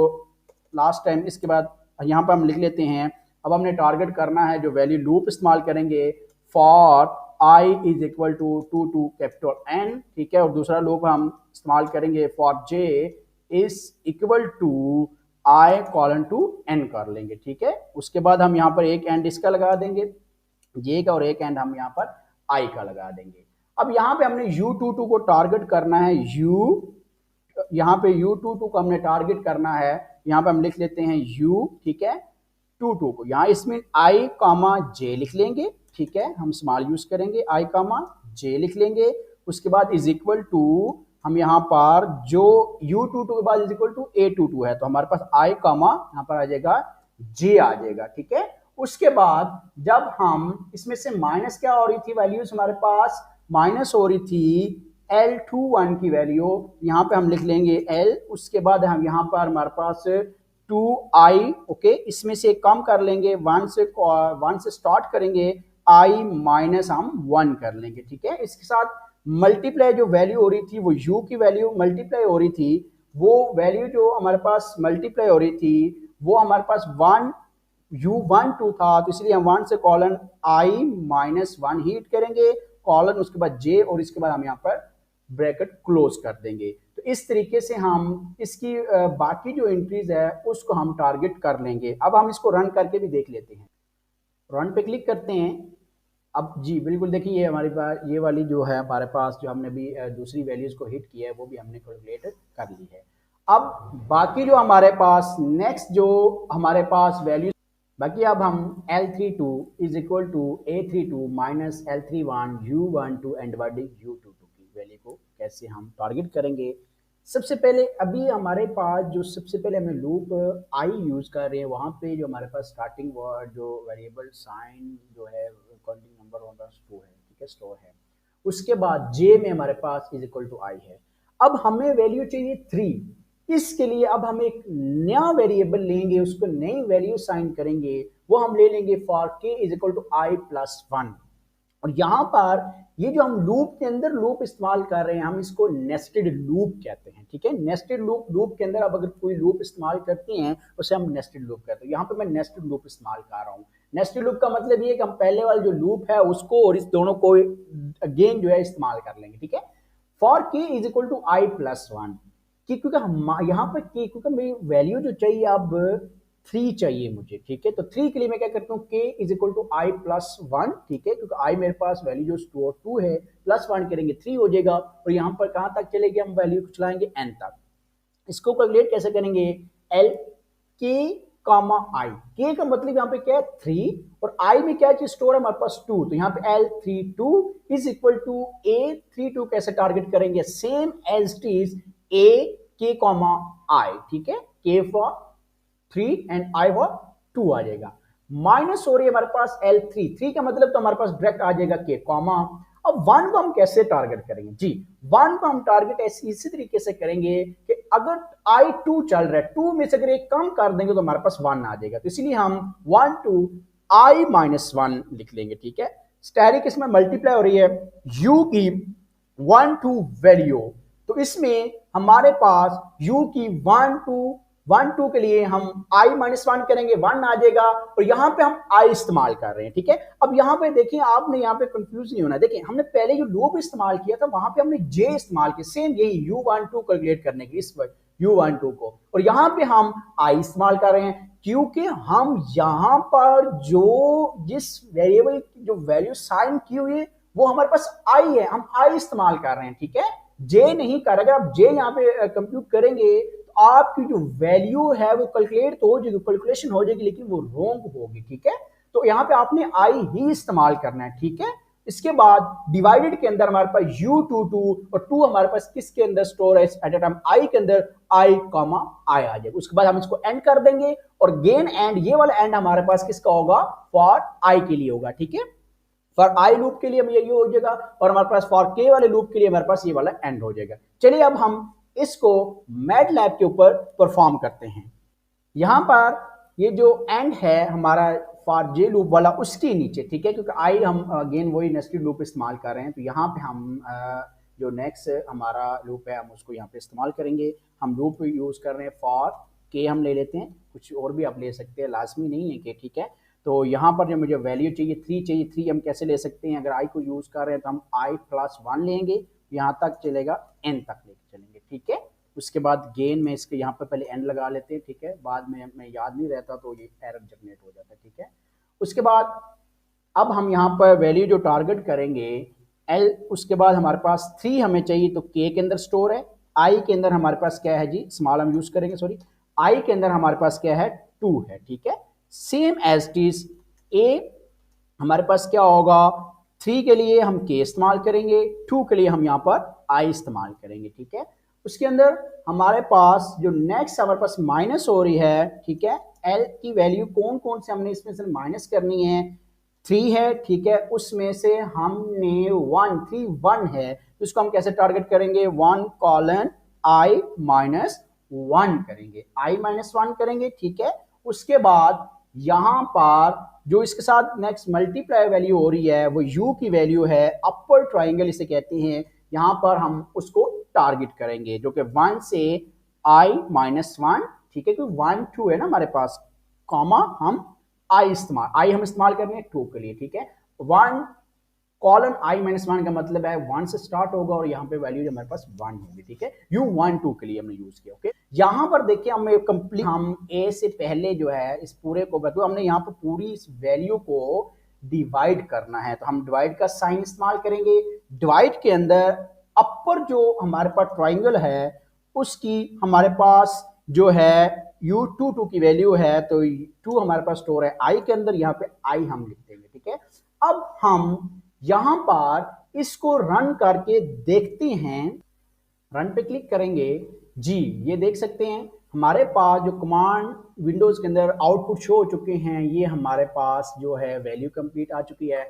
लास्ट टाइम इसके बाद यहाँ पर हम लिख लेते हैं। अब हमने टारगेट करना है जो वैल्यू लूप इस्तेमाल करेंगे for I is equal to 2 to capital N, ठीक है। और दूसरा लूप हम इस्तेमाल करेंगे for J is equal to I colon to N कर लेंगे, ठीक है। उसके बाद हम यहाँ पर एक एंड इसका लगा देंगे J का और एक एंड हम यहाँ पर I का लगा देंगे। अब यहाँ पे हमने U22 को टारगेट करना है, यहाँ पे U22 को हमने टारगेट करना है, यहाँ पे हम लिख लेते हैं U, ठीक है, 22 को यहाँ इसमें I कामा J लिख लेंगे, ठीक है। हम स्मॉल यूज करेंगे I कामा J लिख लेंगे। उसके बाद इज इक्वल टू हम यहाँ पर जो U22 के बाद इज इक्वल टू A22 है तो हमारे पास I कामा यहाँ पर आ जाएगा जे आ जाएगा, ठीक है। उसके बाद जब हम इसमें से माइनस क्या हो रही थी वैल्यूज हमारे पास, माइनस हो रही थी L21 की वैल्यू, यहाँ पे हम लिख लेंगे L, उसके बाद हम यहाँ पर हमारे पास 2i, ओके, इसमें से कम कर लेंगे, 1 से स्टार्ट करेंगे, i माइनस हम 1 कर लेंगे, ठीक है। इसके साथ मल्टीप्लाई जो वैल्यू हो रही थी वो u की वैल्यू मल्टीप्लाई हो रही थी, वो वैल्यू जो हमारे पास मल्टीप्लाई हो रही थी वो हमारे पास 1 u12 था, तो इसलिए हम 1 से कॉलन i माइनस 1 हीट करेंगे, कॉलन उसके बाद j, और इसके बाद हम यहाँ पर ब्रैकेट क्लोज कर देंगे। तो इस तरीके से हम इसकी बाकी जो एंट्रीज है उसको हम टारगेट कर लेंगे। अब हम इसको रन करके भी देख लेते हैं। रन पे क्लिक करते हैं। अब जी बिल्कुल देखिए, ये हमारे पास ये वाली जो है हमारे पास जो हमने भी दूसरी वैल्यूज को हिट किया है वो भी हमने कैलकुलेट कर ली है। अब बाकी जो हमारे पास नेक्स्ट जो हमारे पास वैल्यू बाकी, अब हम L32 is equal to A32 minus L31 U12 and dividing U22 की वैल्यू को कैसे हम टारगेट करेंगे। सबसे पहले अभी हमारे पास जो सबसे पहले हमें लूप आई यूज कर रहे हैं, वहाँ पे जो हमारे पास स्टार्टिंग वर्ड जो वेरिएबल साइन जो है काउंटिंग नंबर हमारे पास 2 है, ठीक है, स्टोर है। उसके बाद जे में हमारे पास इज इक्वल टू आई है। अब हमें वैल्यू चाहिए 3, इसके लिए अब हम एक नया वेरिएबल लेंगे, उसको नई वैल्यू साइन करेंगे, वो हम ले लेंगे for K is equal to I plus 1। और यहां पर ये जो हम लूप के अंदर लूप इस्तेमाल कर रहे हैं हम इसको नेस्टेड लूप कहते हैं, ठीक है। नेस्टेड लूप के अंदर अब अगर कोई लूप इस्तेमाल करते हैं उसे हम नेस्टेड लूप कहते हैं। यहाँ पे मैं नेस्टेड लूप इस्तेमाल कर रहा हूँ। नेस्टेड लूप का मतलब ये कि हम पहले वाला जो लूप है उसको और इस दोनों को अगेन जो है इस्तेमाल कर लेंगे, ठीक है। For K is equal to I plus 1, क्योंकि हम यहाँ पर के क्योंकि मेरी वैल्यू जो चाहिए अब 3 चाहिए मुझे, ठीक है। तो 3 के लिए मैं क्या करता हूँ, k is equal to I plus 1, ठीक है, क्योंकि i मेरे पास वैल्यू जो 2 है, प्लस 1 करेंगे 3 हो जाएगा। और यहाँ पर कहाँ तक चलेगी, हम वैल्यू चलाएंगे n तक। इसको कैलकुलेट कैसे करेंगे, l k comma i, k का मतलब यहाँ पे क्या है 3, और i में क्या चीज स्टोर है हमारे पास 2, तो यहाँ पे L32 is equal to A32 कैसे टारगेट करेंगे, same as it is a k comma i, ठीक है, k for 3 and i for 2 आ जाएगा। माइनस हो रही है हमारे पास L3 का मतलब तो हमारे पास डायरेक्ट आ जाएगा k कॉमा। अब 1 को हम कैसे टारगेट करेंगे जी, 1 को हम टारगेट इसी तरीके से करेंगे कि अगर i2 चल रहा है, 2 में से अगर एक कम कर देंगे तो हमारे पास 1 आ जाएगा, तो इसलिए हम 1 to i माइनस 1 लिख लेंगे, ठीक है। स्टैटिक इसमें मल्टीप्लाई हो रही है u की 1 to वैल्यू, तो इसमें हमारे पास u की 1 2 के लिए हम i माइनस 1 करेंगे, 1 आ जाएगा, और यहां पे हम i इस्तेमाल कर रहे हैं, ठीक है। अब यहां पे देखिए, आपने यहां पे कंफ्यूज नहीं होना। देखिए हमने पहले जो लूप इस्तेमाल किया था वहां पे हमने j इस्तेमाल किया, सेम यही u12 कैलकुलेट करने के इस u12 को, और यहां पे हम i इस्तेमाल कर रहे हैं क्योंकि हम यहां पर जो जिस वेरिएबल की जो वैल्यू साइन की हुई है वो हमारे पास i है, हम i इस्तेमाल कर रहे हैं, ठीक है, j नहीं कर रहे। अगर आप j यहाँ पे कंप्यूट करेंगे आपकी जो वैल्यू है वो कैलकुलेट तो हो जाएगी, कैलकुलेशन हो जाएगी, लेकिन वो रॉन्ग होगी, ठीक है। तो यहाँ पे आपने आई ही इस्तेमाल करना है, ठीक है। इसके बाद डिवाइडेड के अंदर हमारे पास u22 और 2 हमारे पास किसके अंदर स्टोर है, एट टाइम i के अंदर i कॉमा i आ जाएगा। उसके बाद हम इसको एंड कर देंगे, और गेन एंड ये वाला एंड हमारे पास किसका होगा, फॉर i के लिए होगा, ठीक है। फॉर आई लूप के लिए हम ये हो जाएगा, और हमारे पास फॉर के वाले लूप के लिए हमारे पास ये वाला एंड हो जाएगा। चलिए अब हम इसको मैटलैब के ऊपर परफॉर्म करते हैं। यहां पर ये जो एंड है हमारा फॉर जे लूप वाला उसके नीचे, ठीक है, क्योंकि आई हम अगेन वही नेस्टेड लूप इस्तेमाल कर रहे हैं, तो यहाँ पे हम जो नेक्स्ट हमारा लूप है हम उसको यहाँ पे इस्तेमाल करेंगे। हम लूप यूज कर रहे हैं फॉर के, हम ले लेते हैं, कुछ और भी आप ले सकते हैं, लाजमी नहीं है कि, ठीक है। तो यहाँ पर जो मुझे वैल्यू चाहिए 3 हम कैसे ले सकते हैं, अगर आई को यूज कर रहे हैं तो हम आई प्लस 1 लेंगे, यहाँ तक चलेगा एन तक लेके चलेंगे, ठीक है। उसके बाद गेन में इसके यहाँ पर पहले एन लगा लेते हैं, ठीक है, बाद में हमें याद नहीं रहता तो ये एरर जनरेट हो जाता है, ठीक है। उसके बाद अब हम यहाँ पर वैल्यू जो टारगेट करेंगे एल, उसके बाद हमारे पास 3 हमें चाहिए, तो के के अंदर स्टोर है, आई के अंदर हमारे पास क्या है जी, स्मॉल हम यूज करेंगे, सॉरी, आई के अंदर हमारे पास क्या है 2 है, ठीक है। Same as it is A हमारे पास क्या होगा, 3 के लिए हम के इस्तेमाल करेंगे, 2 के लिए हम यहाँ पर आई इस्तेमाल करेंगे, ठीक है। उसके अंदर हमारे पास जो नेक्स्ट हमारे पास माइनस हो रही है, ठीक है, एल की वैल्यू कौन कौन से हमने इसमें से माइनस करनी है, 3 है, ठीक है, उसमें से हमने 1 है, तो इसको हम कैसे टारगेट करेंगे, 1 कॉलन आई माइनस 1 करेंगे, आई माइनस 1 करेंगे, ठीक है। उसके बाद यहां पर जो इसके साथ नेक्स्ट मल्टीप्लाई वैल्यू हो रही है वो u की वैल्यू है, अपर ट्राइंगल इसे कहते हैं, यहां पर हम उसको टारगेट करेंगे जो कि 1 से i माइनस 1, ठीक है, क्योंकि 1 2 है ना हमारे पास, कॉमा हम i इस्तेमाल कर रहे हैं 2 के लिए, ठीक है। 1 कॉलन i माइनस 1 का मतलब है 1 से स्टार्ट होगा और यहाँ पे वैल्यू हमारे पास 1 होगी, ठीक है, u1 2 के लिए हमने यूज किया, ओके। यहाँ पर देखिए हमें कंप्लीट, हम a से पहले जो है इस पूरे को तो हमने यहाँ पर पूरी इस वैल्यू को डिवाइड करना है, तो हम डिवाइड का साइन इस्तेमाल करेंगे। डिवाइड के अंदर अपर जो हमारे पास ट्राइंगल है उसकी हमारे पास जो है u2 की वैल्यू है, तो 2 हमारे पास स्टोर है i के अंदर, यहाँ पे i हम लिख देंगे, ठीक है। अब हम यहां पर इसको रन करके देखते हैं, रन पे क्लिक करेंगे जी, ये देख सकते हैं हमारे पास जो कमांड विंडोज के अंदर आउटपुट शो हो चुके हैं, ये हमारे पास जो है वैल्यू कंप्लीट आ चुकी है।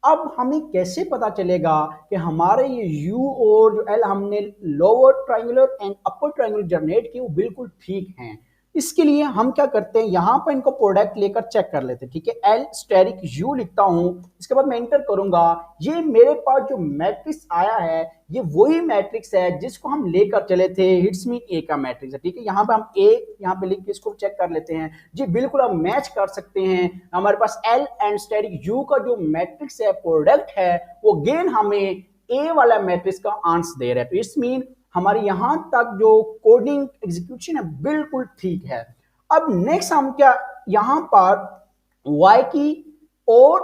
अब हमें कैसे पता चलेगा कि हमारे ये u और जो l हमने lower triangular and upper triangular generate किए वो बिल्कुल ठीक हैं। इसके लिए हम क्या करते हैं, यहां पर इनको प्रोडक्ट लेकर चेक कर लेते हैं, ठीक है। एल स्टेरिक यू लिखता हूं, इसके बाद मैं एंटर करूंगा, ये मेरे पास जो मैट्रिक्स आया है ये वही मैट्रिक्स है जिसको हम लेकर चले थे, हिट्स मी ए का मैट्रिक्स है, ठीक है। यहाँ पे हम ए यहाँ पे लिख के इसको चेक कर लेते हैं जी, बिल्कुल आप मैच कर सकते हैं। हमारे पास एल एंड स्टेरिक यू का जो मैट्रिक्स है, प्रोडक्ट है, वो गेन हमें ए वाला मैट्रिक्स का आंसर दे रहा है, तो इस मीन हमारी यहां तक जो कोडिंग एग्जीक्यूशन है बिल्कुल ठीक है। अब नेक्स्ट हम क्या यहां पर y की और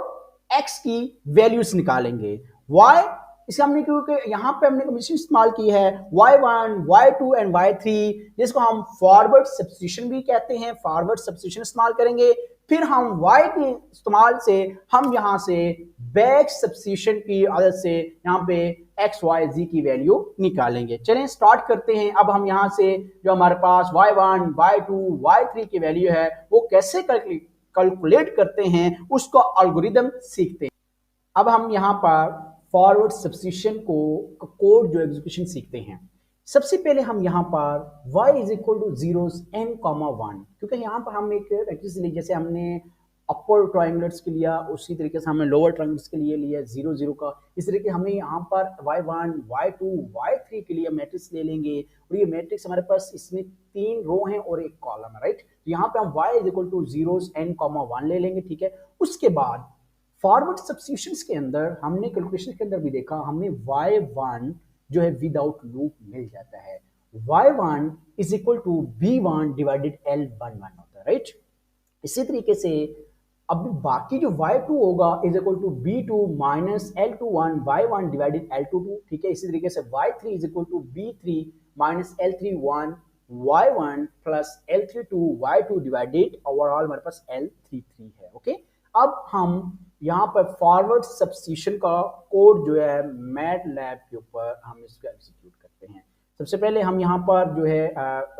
x की वैल्यूज निकालेंगे। y इसे हमने क्योंकि यहां पे हमने कमीशन इस्तेमाल की है y1 y2 एंड y3, जिसको हम फॉरवर्ड सब्स्टिट्यूशन भी कहते हैं, फॉरवर्ड सब्स्टिट्यूशन इस्तेमाल करेंगे। फिर हम y के इस्तेमाल से हम यहां से बैक सब्स्टिट्यूशन की आदत से यहाँ पे एक्स वाई जी की वैल्यू निकालेंगे। चलें स्टार्ट करते हैं। अब हम यहाँ से जो हमारे पास y1 y2 y3 की वैल्यू है वो कैसे कैलकुलेट करते हैं उसका एल्गोरिथम सीखते हैं। अब हम यहाँ पर फॉरवर्ड सब्स्टिट्यूशन को कोड जो एग्जीक्यूशन सीखते हैं। सबसे पहले हम यहाँ पर y is equal two zeros n comma 1, क्योंकि यहाँ पर हम एक जैसे हमने अपर ट्रायंगल्स के लिया उसी तरीके से हमने लोअर ट्रायंगल्स के लिए लिया 0 0 का, इस तरीके हमने यहाँ पर y1 y2 y3 के लिए मैट्रिक्स ले लेंगे और ये मैट्रिक्स हमारे पास इसमें 3 रो हैं और एक कॉलम है, राइट। तो यहाँ पे हम y is equal two zeros n comma 1 ले लेंगे, ठीक है। उसके बाद फॉरवर्ड सब्स्टिट्यूशंस के अंदर हमने कैलकुलेशन के अंदर भी देखा, हमने y1 जो है विदाउट लूप मिल जाता है, y1 is equal to b1 divided l11 होता है, राइट। इसी तरीके से अब बाकी जो y2 होगा is equal to b2 minus l21 y1 divided l22, ठीक है। इसी तरीके से y3 is equal to b3 minus l31 y1 plus l32 y2 divided overall हमारे पास l33 है, ओके। अब हम यहाँ पर फॉरवर्ड सब्स्टिट्यूशन का कोड जो है मैटलैब के ऊपर हम इसको एग्जीक्यूट करते हैं। सबसे पहले हम यहाँ पर जो है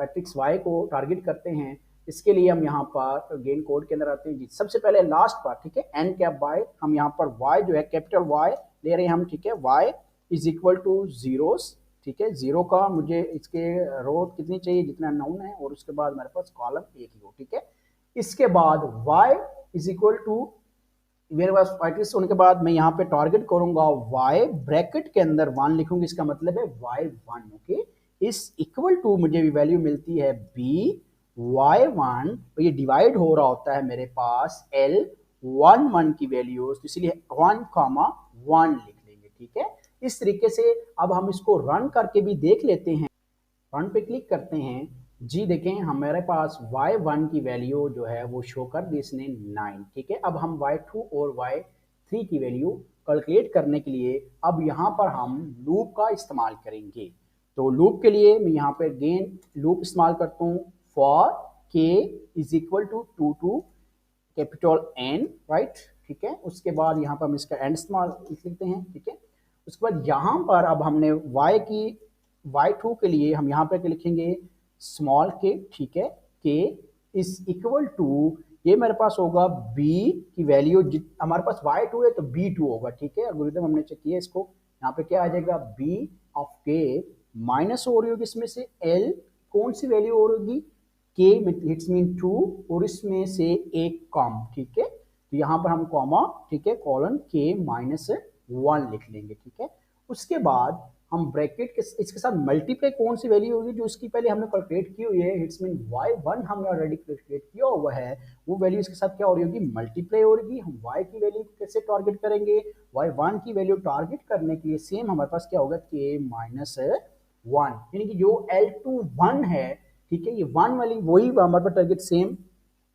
मैट्रिक्स y को टारगेट करते हैं। इसके लिए हम यहाँ पर गेन कोड के अंदर आते हैं जी। सबसे पहले लास्ट पार्ट, ठीक है, एन कैप वाई, हम यहाँ पर y जो है कैपिटल Y ले रहे हैं हम, ठीक है। y is equal two zeros, ठीक है, 0 का मुझे इसके रो कितनी चाहिए जितना नाउन है और उसके बाद हमारे पास कॉलम एक ही हो, ठीक है। इसके बाद y इज इक्वल टू मेरे पास मैट्रिक्स होने के बाद मैं यहाँ पे टारगेट करूंगा y ब्रैकेट के अंदर 1 लिखूंगी, इसका मतलब है y1, ओके। इस इक्वल टू मुझे भी वैल्यू मिलती है b y1, तो ये डिवाइड हो रहा होता है मेरे पास l11 की वैल्यूज, तो इसलिए 1 कॉमा 1 लिख लेंगे, ठीक है। इस तरीके से अब हम इसको रन करके भी देख लेते हैं। रन पे क्लिक करते हैं जी, देखें हमारे पास y1 की वैल्यू जो है वो शो कर दी इसने 9, ठीक है। अब हम y2 और y3 की वैल्यू कैलकुलेट करने के लिए अब यहाँ पर हम लूप का इस्तेमाल करेंगे। तो लूप के लिए मैं यहाँ पर अगेन लूप इस्तेमाल करता हूँ, for k is equal to 2 to capital N, right, ठीक है। उसके बाद यहाँ पर हम इसका एंड इस्तेमाल लिखते हैं, ठीक है। उसके बाद यहाँ पर अब हमने y2 के लिए हम यहाँ पर लिखेंगे स्मॉल k, ठीक है, k इज इक्वल टू, ये मेरे पास होगा b की वैल्यू, हमारे पास y2 है तो b2 होगा, ठीक है। एल्गोरिथम हमने चेक किया इसको, यहाँ पे क्या आ जाएगा b ऑफ k माइनस हो रही होगी इसमें से l, कौन सी वैल्यू हो रही, k इट्स मीन 2, और इसमें से एक कॉम, ठीक है। तो यहाँ पर हम कॉमा, ठीक है, कॉलन k माइनस 1 लिख लेंगे, ठीक है। उसके बाद हम ब्रैकेट के इसके साथ मल्टीप्लाई कौन सी वैल्यू होगी जो उसकी पहले हमने कैलकुलेट की हुई है, इट्स मीन y1 हमने ऑलरेडी कैलकुलेट किया हुआ है, वो वैल्यू इसके साथ क्या हो रही होगी, मल्टीप्लाई हो रही। हम y की वैल्यू कैसे टारगेट करेंगे, y1 की वैल्यू टारगेट करने के लिए सेम हमारे पास क्या होगा k माइनस 1, यानी कि जो L2 1 है, ठीक है, ये 1 वाली वही हमारे पास टारगेट सेम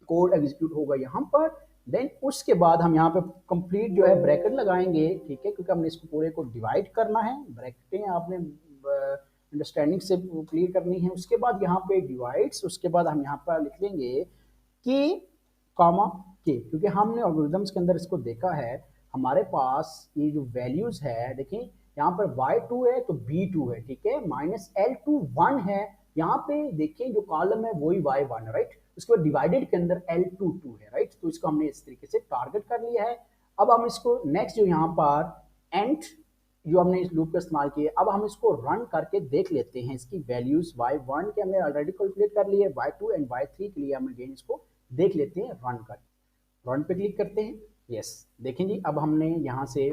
कोड एग्जीक्यूट होगा यहाँ पर। देन उसके बाद हम यहाँ पे कंप्लीट जो है ब्रैकेट लगाएंगे, ठीक है, क्योंकि हमने इसको पूरे को डिवाइड करना है, ब्रैकेटें आपने अंडरस्टैंडिंग से क्लियर करनी है। उसके बाद यहाँ पे डिवाइड्स, उसके बाद हम यहाँ पर लिख लेंगे कि कॉमा के, क्योंकि हमने एल्गोरिथम्स के अंदर इसको देखा है, हमारे पास ये जो वैल्यूज है, देखिए यहाँ पर y2 है तो b2 है, ठीक है, माइनस L2 1 है, यहाँ पे देखिए जो कॉलम है वही y1 है, राइट। उसके बाद डिवाइडेड के अंदर L2 2 है, राइट। तो इसको हमने इस तरीके से टारगेट कर लिया है। अब हम इसको नेक्स्ट जो यहाँ पर एंड जो हमने इस लूप का इस्तेमाल किया, अब हम इसको रन करके देख लेते हैं, इसकी वैल्यूज y1 के हमने ऑलरेडी कैलकुलेट कर ली है, y2 एंड y3 के लिए हम अगेन इसको देख लेते हैं रन करके। रन पे क्लिक करते हैं, यस, देखें जी, अब हमने यहाँ से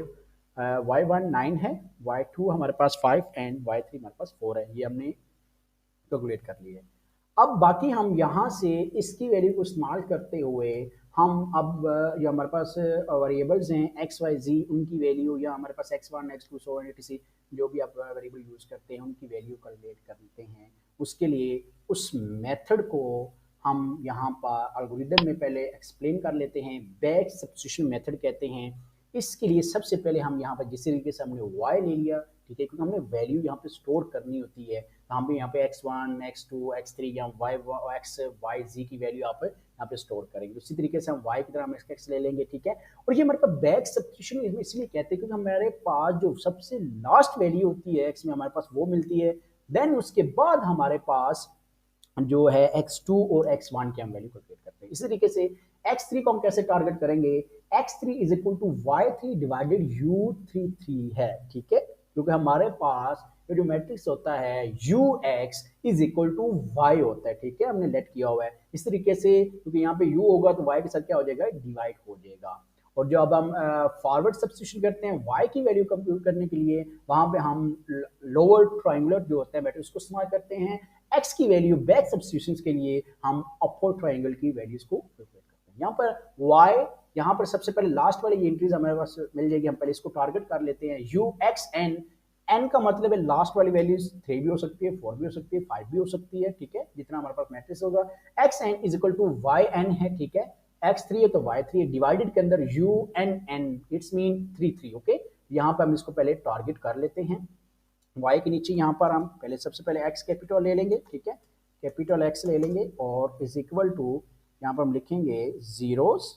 y1 9 है, y2 हमारे पास 5 एंड y3 हमारे पास 4 है, ये हमने कैलकुलेट कर लिया है। अब बाकी हम यहाँ से इसकी वैल्यू को इस्तेमाल करते हुए हम अब जो हमारे पास वेरिएबल्स हैं एक्स वाई जी, उनकी वैल्यू, या हमारे पास x1 x2 so on etc, जो भी आप वेरिएबल यूज़ करते हैं उनकी वैल्यू कैलकुलेट करते हैं। उसके लिए उस मेथड को हम यहाँ पर एल्गोरिथम में पहले एक्सप्लेन कर लेते हैं, बैक सब्स्टिट्यूशन मेथड कहते हैं। इसके लिए सबसे पहले हम यहाँ पर जिस तरीके से हमने y ले लिया, ठीक है, क्योंकि हमने वैल्यू यहाँ पे स्टोर करनी होती है, तो हम भी यहाँ पे x1 x2 x3 या y की वैल्यू यहाँ पे स्टोर करेंगे। उसी तरीके से हम y की तरह हम x ले लेंगे, ठीक है। और ये हमारे पास बैक सब्स्टिट्यूशन इसलिए कहते हैं क्योंकि हमारे पास जो सबसे लास्ट वैल्यू होती है x में हमारे पास वो मिलती है, देन उसके बाद हमारे पास जो है x2 और x1 की हम वैल्यू कैलकुलेट करते हैं। इसी तरीके से x3 को हम कैसे टारगेट करेंगे, x3 is equal to y3 divided u33 है, ठीक है, क्योंकि हमारे पास ये जो मैट्रिक्स होता है ux is equal to y होता है, ठीक है, हमने लेट किया हुआ है। इस तरीके से क्योंकि यहाँ पे u होगा तो y के साथ क्या हो जाएगा, डिवाइड हो जाएगा। और जो अब हम फॉरवर्ड सब्स्टिट्यूशन करते हैं y की वैल्यू कंप्यूट करने के लिए, वहां पे हम लोअर ट्रायंगुलर जो होता है मैट्रिक्स उसको इस्तेमाल करते हैं। x की वैल्यू बैक सब्स्टिट्यूशन के लिए हम अपर ट्रायंगल की वैल्यूज को कैलकुलेट करते हैं। यहाँ पर y, यहाँ पर सबसे पहले लास्ट वाली एंट्रीज हमारे पास मिल जाएगी, हम पहले इसको टारगेट कर लेते हैं। ux n का मतलब है लास्ट वाली वैल्यूज 3 भी हो सकती है, 4 भी हो सकती है, 5 भी हो सकती है, ठीक है, जितना हमारे पास मैट्रिक्स होगा। xn is equal to yn है, ठीक है, x3 है तो y3 है, डिवाइडेड के अंदर unn इट्स मीन 3 3, ओके। यहाँ पर हम इसको पहले टारगेट कर लेते हैं। y के नीचे यहाँ पर हम पहले सबसे पहले x कैपिटल ले लेंगे, ठीक है, कैपिटल x ले लेंगे और इज इक्वल टू यहाँ पर हम लिखेंगे जीरोस,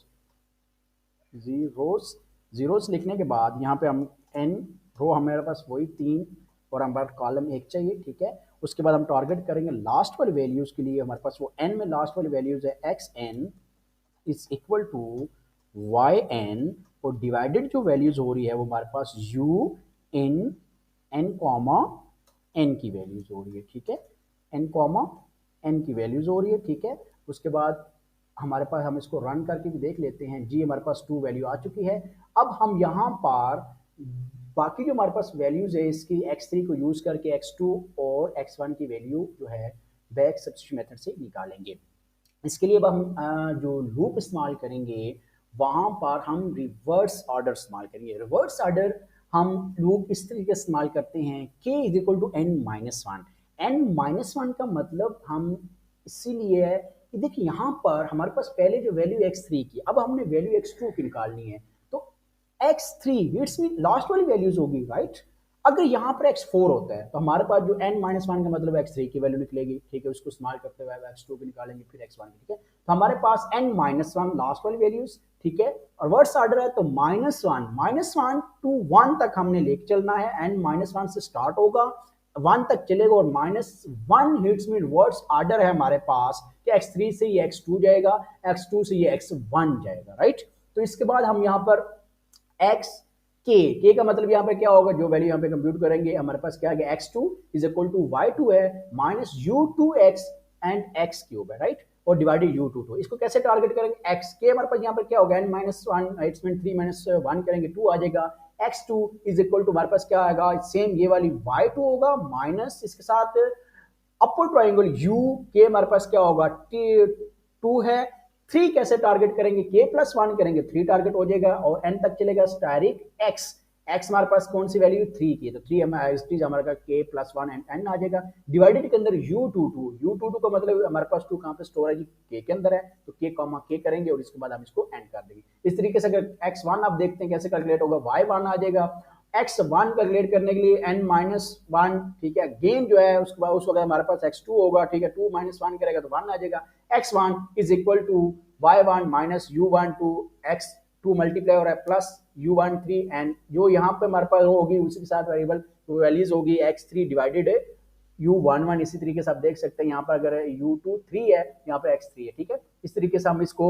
जीरोस जीरोस लिखने के बाद यहाँ पे हम n रो हमारे पास वही 3 और हमारे कॉलम 1 चाहिए, ठीक है। उसके बाद हम टारगेट करेंगे लास्ट वाली वैल्यूज के लिए, हमारे पास वो n में लास्ट वाली वैल्यूज है xn is equal to yn, और डिवाइडेड जो वैल्यूज हो रही है वो हमारे पास u in n comma n की वैल्यूज हो रही है, ठीक है, n कॉमा n की वैल्यूज हो रही है, ठीक है। उसके बाद हमारे पास हम इसको रन करके भी देख लेते हैं, जी हमारे पास 2 वैल्यू आ चुकी है। अब हम यहाँ पर बाकी जो हमारे पास वैल्यूज है इसकी x3 को यूज करके x2 और x1 की वैल्यू जो है बैक सब्स्टिट्यूशन मेथड से निकालेंगे। इसके लिए अब हम जो लूप इस्तेमाल करेंगे वहां पर हम रिवर्स ऑर्डर इस्तेमाल करेंगे। रिवर्स ऑर्डर हम लूप इस तरीके से इस्तेमाल करते हैं k is equal to n-1। n-1 का मतलब हम इसीलिए है कि देखिए यहाँ पर हमारे पास पहले जो वैल्यू x3 की, अब हमने वैल्यू x2 की निकालनी है, तो x3 इट्स मीन लास्ट वाली वैल्यूज होगी, राइट। अगर यहाँ पर x4 होता है तो हमारे पास जो n-1 का मतलब x3 की वैल्यू निकलेगी, ठीक है, उसको इस्तेमाल करते हुए x2 की निकालेंगे, फिर x1 की, ठीक है। तो हमारे पास n-1 लास्ट वाली वैल्यूज, ठीक है, और वर्स ऑर्डर है तो -1 to 1 तक हमने लेके चलना है, n-1 से स्टार्ट होगा, वन तक चलेगा और -1 हिट्स में रिवर्स ऑर्डर है हमारे पास कि x3 से ये x2 जाएगा, x2 से ये x1 जाएगा, राइट। तो इसके बाद हम यहाँ पर x के का मतलब यहाँ पे क्या होगा, जो वैल्यू यहाँ पे कंप्यूट करेंगे हमारे पास क्या है, x2 is equal to y2 है minus u2x and x cube है, राइट, और डिवाइडेड u2। इसको कैसे टारगेट करेंगे, x के हमारे पास यहाँ पर क्या होगा n-1 इट्स मीन 3 - 1 करेंगे 2 आ जाएगा, x2 इज इक्वल टू हमारे पास क्या आएगा, सेम ये वाली y2 होगा माइनस इसके साथ अपर ट्राइंगल u के हमारे पास क्या होगा t2 है। 3 कैसे टारगेट करेंगे, k प्लस 1 करेंगे 3 टारगेट हो जाएगा और n तक चलेगा स्टारिक x। x हमारे पास कौन सी वैल्यू 3 की है, तो 3 हमारा k प्लस 1 एंड n आ जाएगा, डिवाइडेड के अंदर u22 का मतलब हमारे पास 2 कहाँ पे स्टोर है जी, k के अंदर है, तो k कॉमा k करेंगे और इसके बाद हम इसको एंड कर देंगे। इस तरीके से अगर x1 आप देखते हैं कैसे कैलकुलेट होगा, y1 आ जाएगा, x1 कैलकुलेट करने के लिए n-1, ठीक है, गेन जो है उसके बाद उस वक्त हमारे पास x2 होगा, ठीक है, 2 - 1 करेगा तो 1 आ जाएगा, x1 is equal to y1 minus u1 two x2 multiply हो रहा है प्लस u13 एंड जो यहाँ पे हमारे पास होगी उसी के साथ वेरिएबल तो वैल्यूज होगी x3 डिवाइडेड u11। इसी तरीके से आप देख सकते हैं यहाँ पर अगर u23 है यहाँ पे x3 है, ठीक है। इस तरीके से हम इसको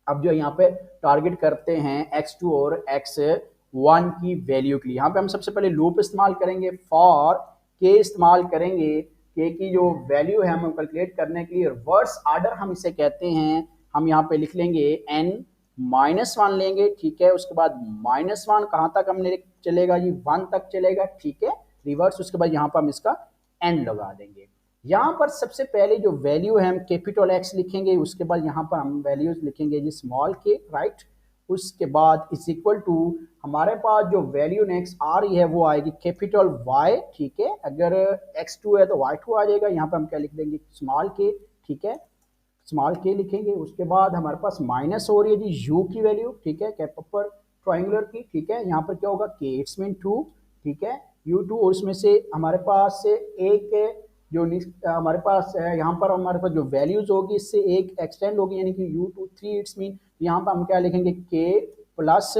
अब जो यहाँ पे टारगेट करते हैं x2 और x1 की वैल्यू के लिए, यहाँ पे हम सबसे पहले लूप इस्तेमाल करेंगे, फॉर के इस्तेमाल करेंगे, के की जो वैल्यू है हम कैलकुलेट करने के लिए रिवर्स ऑर्डर हम इसे कहते हैं। हम यहाँ पे लिख लेंगे n-1 लेंगे, ठीक है, उसके बाद -1 कहाँ तक हमने चलेगा जी, 1 तक चलेगा, ठीक है, रिवर्स, उसके बाद यहाँ पर हम इसका n लगा देंगे। यहाँ पर सबसे पहले जो वैल्यू है हम कैपिटल X लिखेंगे, उसके बाद यहाँ पर हम वैल्यूज लिखेंगे जी स्मॉल के, राइट, उसके बाद इज इक्वल टू हमारे पास जो वैल्यू नेक्स्ट आ रही है वो आएगी कैपिटल Y, ठीक है, अगर x2 है तो y2 आ जाएगा, यहाँ पर हम क्या लिख देंगे स्मॉल के, ठीक है, स्मॉल के लिखेंगे, उसके बाद हमारे पास माइनस हो रही है जी u की वैल्यू, ठीक है, कैपर ट्राइंगुलर की, ठीक है, यहाँ पर क्या होगा k इट्स मीन 2, ठीक है, u2 और उसमें से हमारे पास से एक जो हमारे पास है यहाँ पर हमारे पास जो वैल्यूज होगी इससे एक एक्सटेंड होगी यानी कि u23 इट्स मीन यहाँ पर हम क्या लिखेंगे k प्लस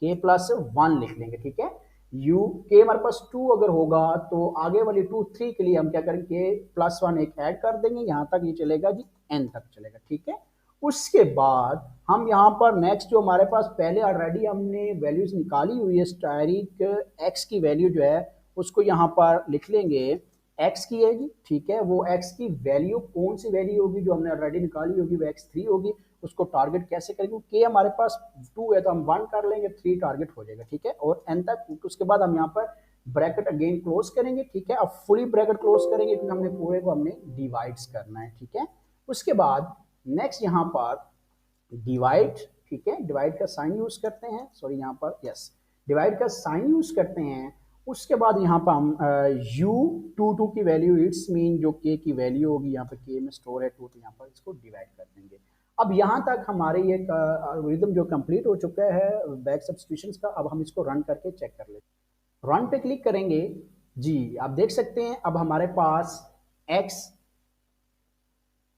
1 लिख लेंगे, ठीक है, u के हमारे पास 2 अगर होगा तो आगे वाली 2 3 के लिए हम क्या करेंगे k प्लस 1 एक ऐड कर देंगे, यहाँ तक ये चलेगा जी n तक चलेगा, ठीक है। उसके बाद हम यहाँ पर नेक्स्ट जो हमारे पास पहले ऑलरेडी हमने वैल्यूज निकाली हुई है स्टारिक x की वैल्यू जो है उसको यहाँ पर लिख लेंगे, x की है जी, ठीक है, वो x की वैल्यू कौन सी वैल्यू होगी जो हमने ऑलरेडी निकाली होगी वो x3 होगी, उसको टारगेट कैसे करेंगे, k हमारे पास 2 है तो हम 1 कर लेंगे, 3 टारगेट हो जाएगा, ठीक है, और n तक। उसके बाद हम यहाँ पर ब्रैकेट अगेन क्लोज करेंगे, ठीक है, अब फुली ब्रैकेट क्लोज करेंगे क्योंकि हमने पूरे को हमने डिवाइड्स करना है, ठीक है। उसके बाद नेक्स्ट यहाँ पर डिवाइड, ठीक है, डिवाइड का साइन यूज करते हैं, सॉरी यहाँ पर यस डिवाइड का साइन यूज करते हैं। उसके बाद यहाँ पर हम u22 की वैल्यू इट्स मीन जो k की वैल्यू होगी यहाँ पे k में स्टोर है 2 तो यहाँ पर इसको डिवाइड कर देंगे। अब यहाँ तक हमारे ये एल्गोरिथम जो कंप्लीट हो चुका है बैक सब्स्टिट्यूशंस का, अब हम इसको रन करके चेक कर लेते हैं। रन पे क्लिक करेंगे जी, आप देख सकते हैं अब हमारे पास x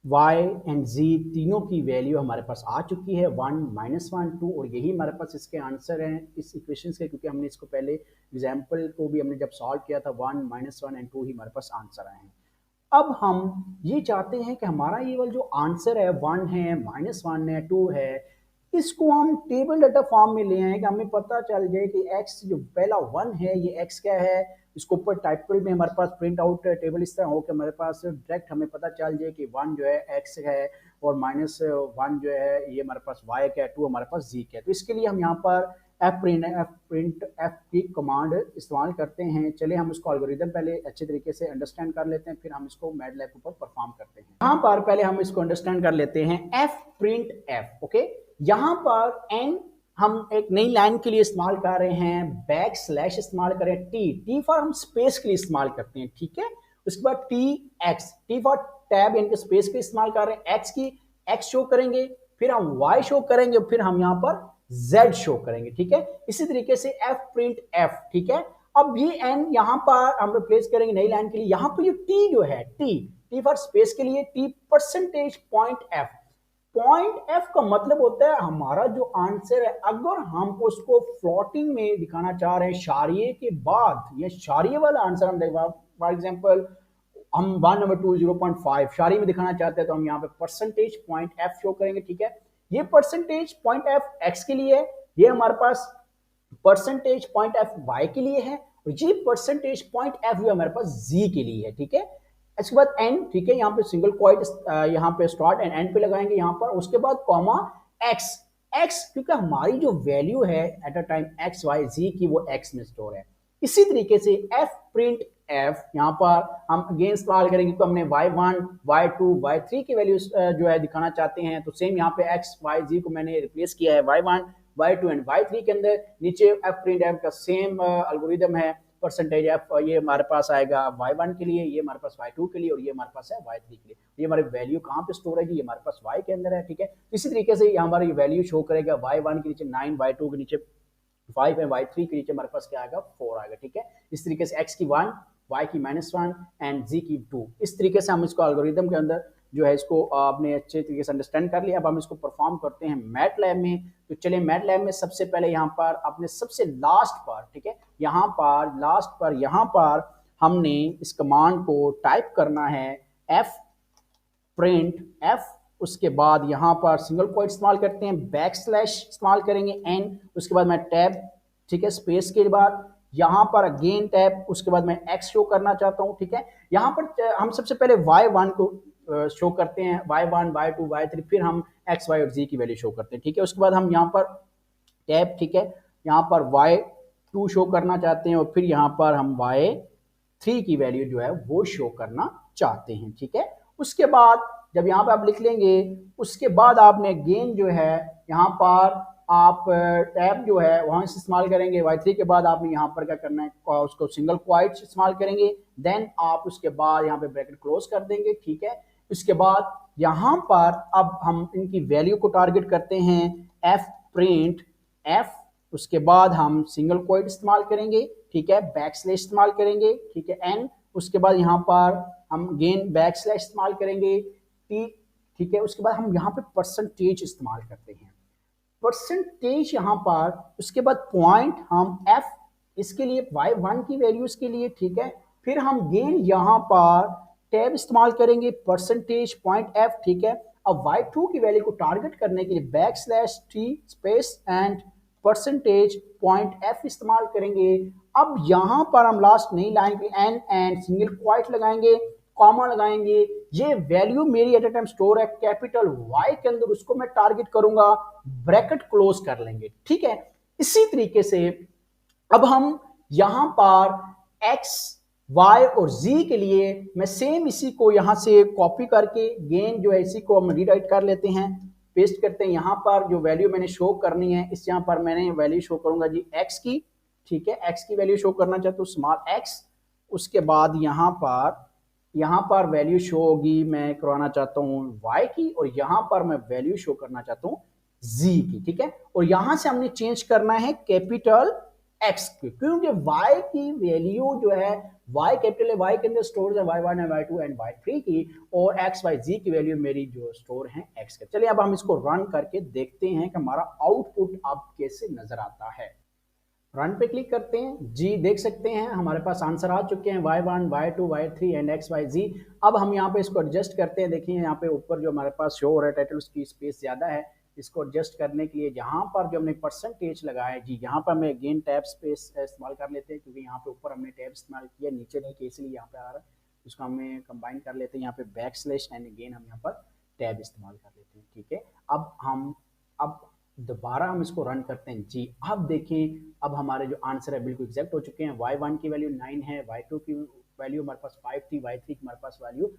y एंड z तीनों की वैल्यू हमारे पास आ चुकी है 1 -1 2 और यही हमारे पास इसके आंसर हैं इस इक्वेशंस के, क्योंकि हमने इसको पहले एग्जाम्पल को भी हमने जब सॉल्व किया था 1 -1 एंड 2 ही हमारे पास आंसर आए हैं। अब हम ये चाहते हैं कि हमारा ये वाला जो आंसर है 1 है -1 है 2 है इसको हम टेबल डाटा फॉर्म में ले आए कि हमें पता चल जाए कि x जो पहला 1 है ये x क्या है, इसको ऊपर टाइटल में हमारे पास प्रिंट आउट टेबल इस तरह हो कि हमारे पास डायरेक्ट हमें पता चल जाए कि 1 जो है x है और -1 जो है ये हमारे पास y का है, 2 हमारे पास z का है। तो इसके लिए हम यहाँ पर f की कमांड इस्तेमाल करते हैं। चले हम उसको एल्गोरिथम पहले अच्छे तरीके से अंडरस्टैंड कर लेते हैं, फिर हम इसको मैटलैब ऊपर परफॉर्म करते हैं। यहाँ पर पहले हम इसको अंडरस्टैंड कर लेते हैं f ओके। यहाँ पर n हम एक नई लाइन के लिए इस्तेमाल कर रहे हैं, बैक स्लैश इस्तेमाल करें, टी फॉर हम स्पेस के लिए इस्तेमाल करते हैं, ठीक है। उसके बाद टी फॉर टैब यानी कि स्पेस के लिए इस्तेमाल कर रहे हैं, x शो करेंगे, फिर हम y शो करेंगे, फिर हम यहाँ पर z शो करेंगे, ठीक है। इसी तरीके से f, ठीक है। अब ये n यहाँ पर हम रिप्लेस करेंगे नई लाइन के लिए, यहाँ पर ये t जो है टी फॉर स्पेस के लिए t %f पॉइंट एफ का मतलब होता है हमारा जो आंसर है, अगर हम उसको फ्लोटिंग में दिखाना चाह रहे हैं शारिये के बाद, या शारिये वाला आंसर हम देखा, फॉर एग्जांपल हम 1/2 0.5 शारी में दिखाना चाहते हैं तो हम यहाँ पे परसेंटेज पॉइंट एफ शो करेंगे। ठीक है, ये परसेंटेज पॉइंट एफ एक्स के लिए है, ये हमारे पास परसेंटेज पॉइंट एफ वाई के लिए है, और ये परसेंटेज पॉइंट एफ हमारे पास जी के लिए है। ठीक है, इसके बाद एन, ठीक है, यहाँ पे सिंगल क्वाइट यहाँ पे स्टार्ट एंड एंड पे लगाएंगे यहाँ पर, उसके बाद कॉमा एक्स। एक्स क्योंकि हमारी जो वैल्यू है at a time X Y Z की वो एक्स में स्टोर है। इसी तरीके से एफ प्रिंट एफ यहाँ पर हम अगेन इस्तेमाल करेंगे, तो हमने y1 y2 y3 की वैल्यू जो है दिखाना चाहते हैं, तो सेम यहाँ पे x y z को मैंने रिप्लेस किया है y1 y2 एंड y3 के अंदर। नीचे एफ प्रिंट एफ का सेम एल्गोरिदम है, परसेंटेज एफ ये हमारे पास आएगा y1 के लिए, ये हमारे पास y2 के लिए, और ये हमारे पास है y3 के लिए। ये हमारी वैल्यू कहाँ पे स्टोर है, ये हमारे पास y के अंदर है। ठीक है, इसी तरीके से यहाँ हमारी वैल्यू शो करेगा y1 के नीचे 9, y2 के नीचे 5 है, y3 के नीचे हमारे पास क्या आएगा 4 आएगा। ठीक है, इस तरीके से x की 1, y की -1 एंड z की 2, इस तरीके से हम इसको एल्गोरिदम के अंदर जो है इसको आपने अच्छे तरीके से अंडरस्टैंड कर लिया। अब हम इसको परफॉर्म करते हैं मैट लैब में। तो चलिए मैट लैब में सबसे पहले यहाँ पर अपने सबसे लास्ट पर, ठीक है, यहाँ पर लास्ट पर यहाँ पर हमने इस कमांड को टाइप करना है एफ प्रिंट एफ, उसके बाद यहाँ पर सिंगल क्वोट इस्तेमाल करते हैं, बैक स्लैश इस्तेमाल करेंगे एन, उसके बाद मैं टैब, ठीक है, स्पेस के बाद यहाँ पर अगेन टैब, उसके बाद मैं एक्स शो करना चाहता हूँ। ठीक है, यहाँ पर हम सबसे पहले y1 को शो करते हैं, y1 y2 y3, फिर हम x y और z की वैल्यू शो करते हैं। ठीक है, उसके बाद हम यहाँ पर टैब, ठीक है, यहाँ पर y2 शो करना चाहते हैं, और फिर यहाँ पर हम y3 की वैल्यू जो है वो शो करना चाहते हैं। ठीक है, उसके बाद जब यहाँ पे आप लिख लेंगे, उसके बाद आपने गेन जो है यहाँ पर आप टैब जो है वहां से इस्तेमाल करेंगे। y3 के बाद आपने यहाँ पर क्या करना है, उसको सिंगल क्वाइट इस्तेमाल करेंगे, देन आप उसके बाद यहाँ पे ब्रैकेट क्लोज कर देंगे। ठीक है, उसके बाद यहाँ पर अब हम इनकी वैल्यू को टारगेट करते हैं, एफ प्रिंट एफ, उसके बाद हम सिंगल क्वाइट इस्तेमाल करेंगे, ठीक है, बैक स्लैश इस्तेमाल करेंगे, ठीक है, एन, उसके बाद यहाँ पर हम गेन बैक स्लैश इस्तेमाल करेंगे, टी, ठीक है, उसके बाद हम यहाँ पे परसेंटेज इस्तेमाल करते हैं, परसेंटेज यहाँ पर, उसके बाद पॉइंट हम एफ इसके लिए y1 की वैल्यूज के लिए, ठीक है, फिर हम गेन यहाँ पर टैब इस्तेमाल करेंगे, परसेंटेज पॉइंट एफ, ठीक है। अब y2 की वैल्यू को टारगेट करने के लिए back slash T space and percentage point F इस्तेमाल करेंगे। अब यहाँ पर हम लास्ट नई लाइन पे एन एंड सिंगल क्वाइट लगाएंगे, कॉमा लगाएंगे, ये वैल्यू मेरी एट अ टाइम स्टोर है कैपिटल वाई के अंदर, उसको मैं टारगेट करूंगा, ब्रैकेट क्लोज कर लेंगे। ठीक है, इसी तरीके से अब हम यहां पर x y और z के लिए मैं सेम इसी को यहां से कॉपी करके गेन जो है इसी को हम रीराइट कर लेते हैं, पेस्ट करते हैं। यहां पर जो वैल्यू मैंने शो करनी है, इस यहां पर मैंने वैल्यू शो करूंगा जी x की, ठीक है, x की वैल्यू शो करना चाहता हूँ स्मॉल x, उसके बाद यहाँ पर वैल्यू शो होगी, मैं करवाना चाहता हूँ y की, और यहाँ पर मैं वैल्यू शो करना चाहता हूँ z की। ठीक है, और यहां से हमने चेंज करना है कैपिटल x की, क्योंकि y की वैल्यू जो है y कैपिटल है, y के अंदर स्टोर है y1 है, y2 एंड y3 की, और x y z की वैल्यू मेरी जो स्टोर है x के। चलिए अब हम इसको रन करके देखते हैं कि हमारा आउटपुट अब कैसे नजर आता है। रन पे क्लिक करते हैं जी, देख सकते हैं हमारे पास आंसर आ चुके हैं y1 y2 y3 and x y z। अब हम यहाँ पे इसको एडजस्ट करते हैं, देखिए यहाँ पे ऊपर जो हमारे पास शो हो रहा है टाइटल, उसकी स्पेस ज्यादा है, इसको एडजस्ट करने के लिए यहाँ पर जो हमने परसेंटेज लगाया है जी, यहाँ पर मैं अगेन टैब स्पेस इस्तेमाल कर लेते हैं, क्योंकि यहाँ पे ऊपर हमने टैब इस्तेमाल किया, नीचे नहीं किया, इसलिए यहाँ पे आ रहा है, इसको हमें कंबाइन कर लेते हैं, यहाँ पे बैक स्लैश एंड अगेन हम यहाँ पर टैब इस्तेमाल कर लेते हैं। ठीक है, अब दोबारा हम इसको रन करते हैं जी। अब देखें, अब हमारे जो आंसर है बिल्कुल एग्जैक्ट हो चुके हैं, y1 की वैल्यू 9 है, y2 की वैल्यू हमारे पास 5 थी, y3 की हमारे पास वैल्यू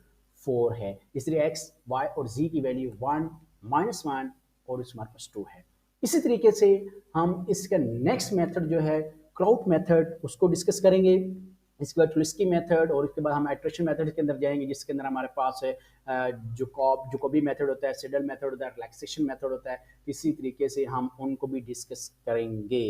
4 है, इसलिए x y और z की वैल्यू 1 -1 और इसमें हमारे पास 2 है। इसी तरीके से हम इसका नेक्स्ट मेथड जो है क्राउट मेथड, उसको डिस्कस करेंगे, इसके बाद ट्विस्की मेथड, और इसके बाद हम इटरेशन मेथड के अंदर जाएंगे, जिसके अंदर हमारे पास है जोकोबी मेथड होता है, सेडल मेथड होता है, रिलैक्सेशन मेथड होता है। इसी तरीके से हम उनको भी डिस्कस करेंगे।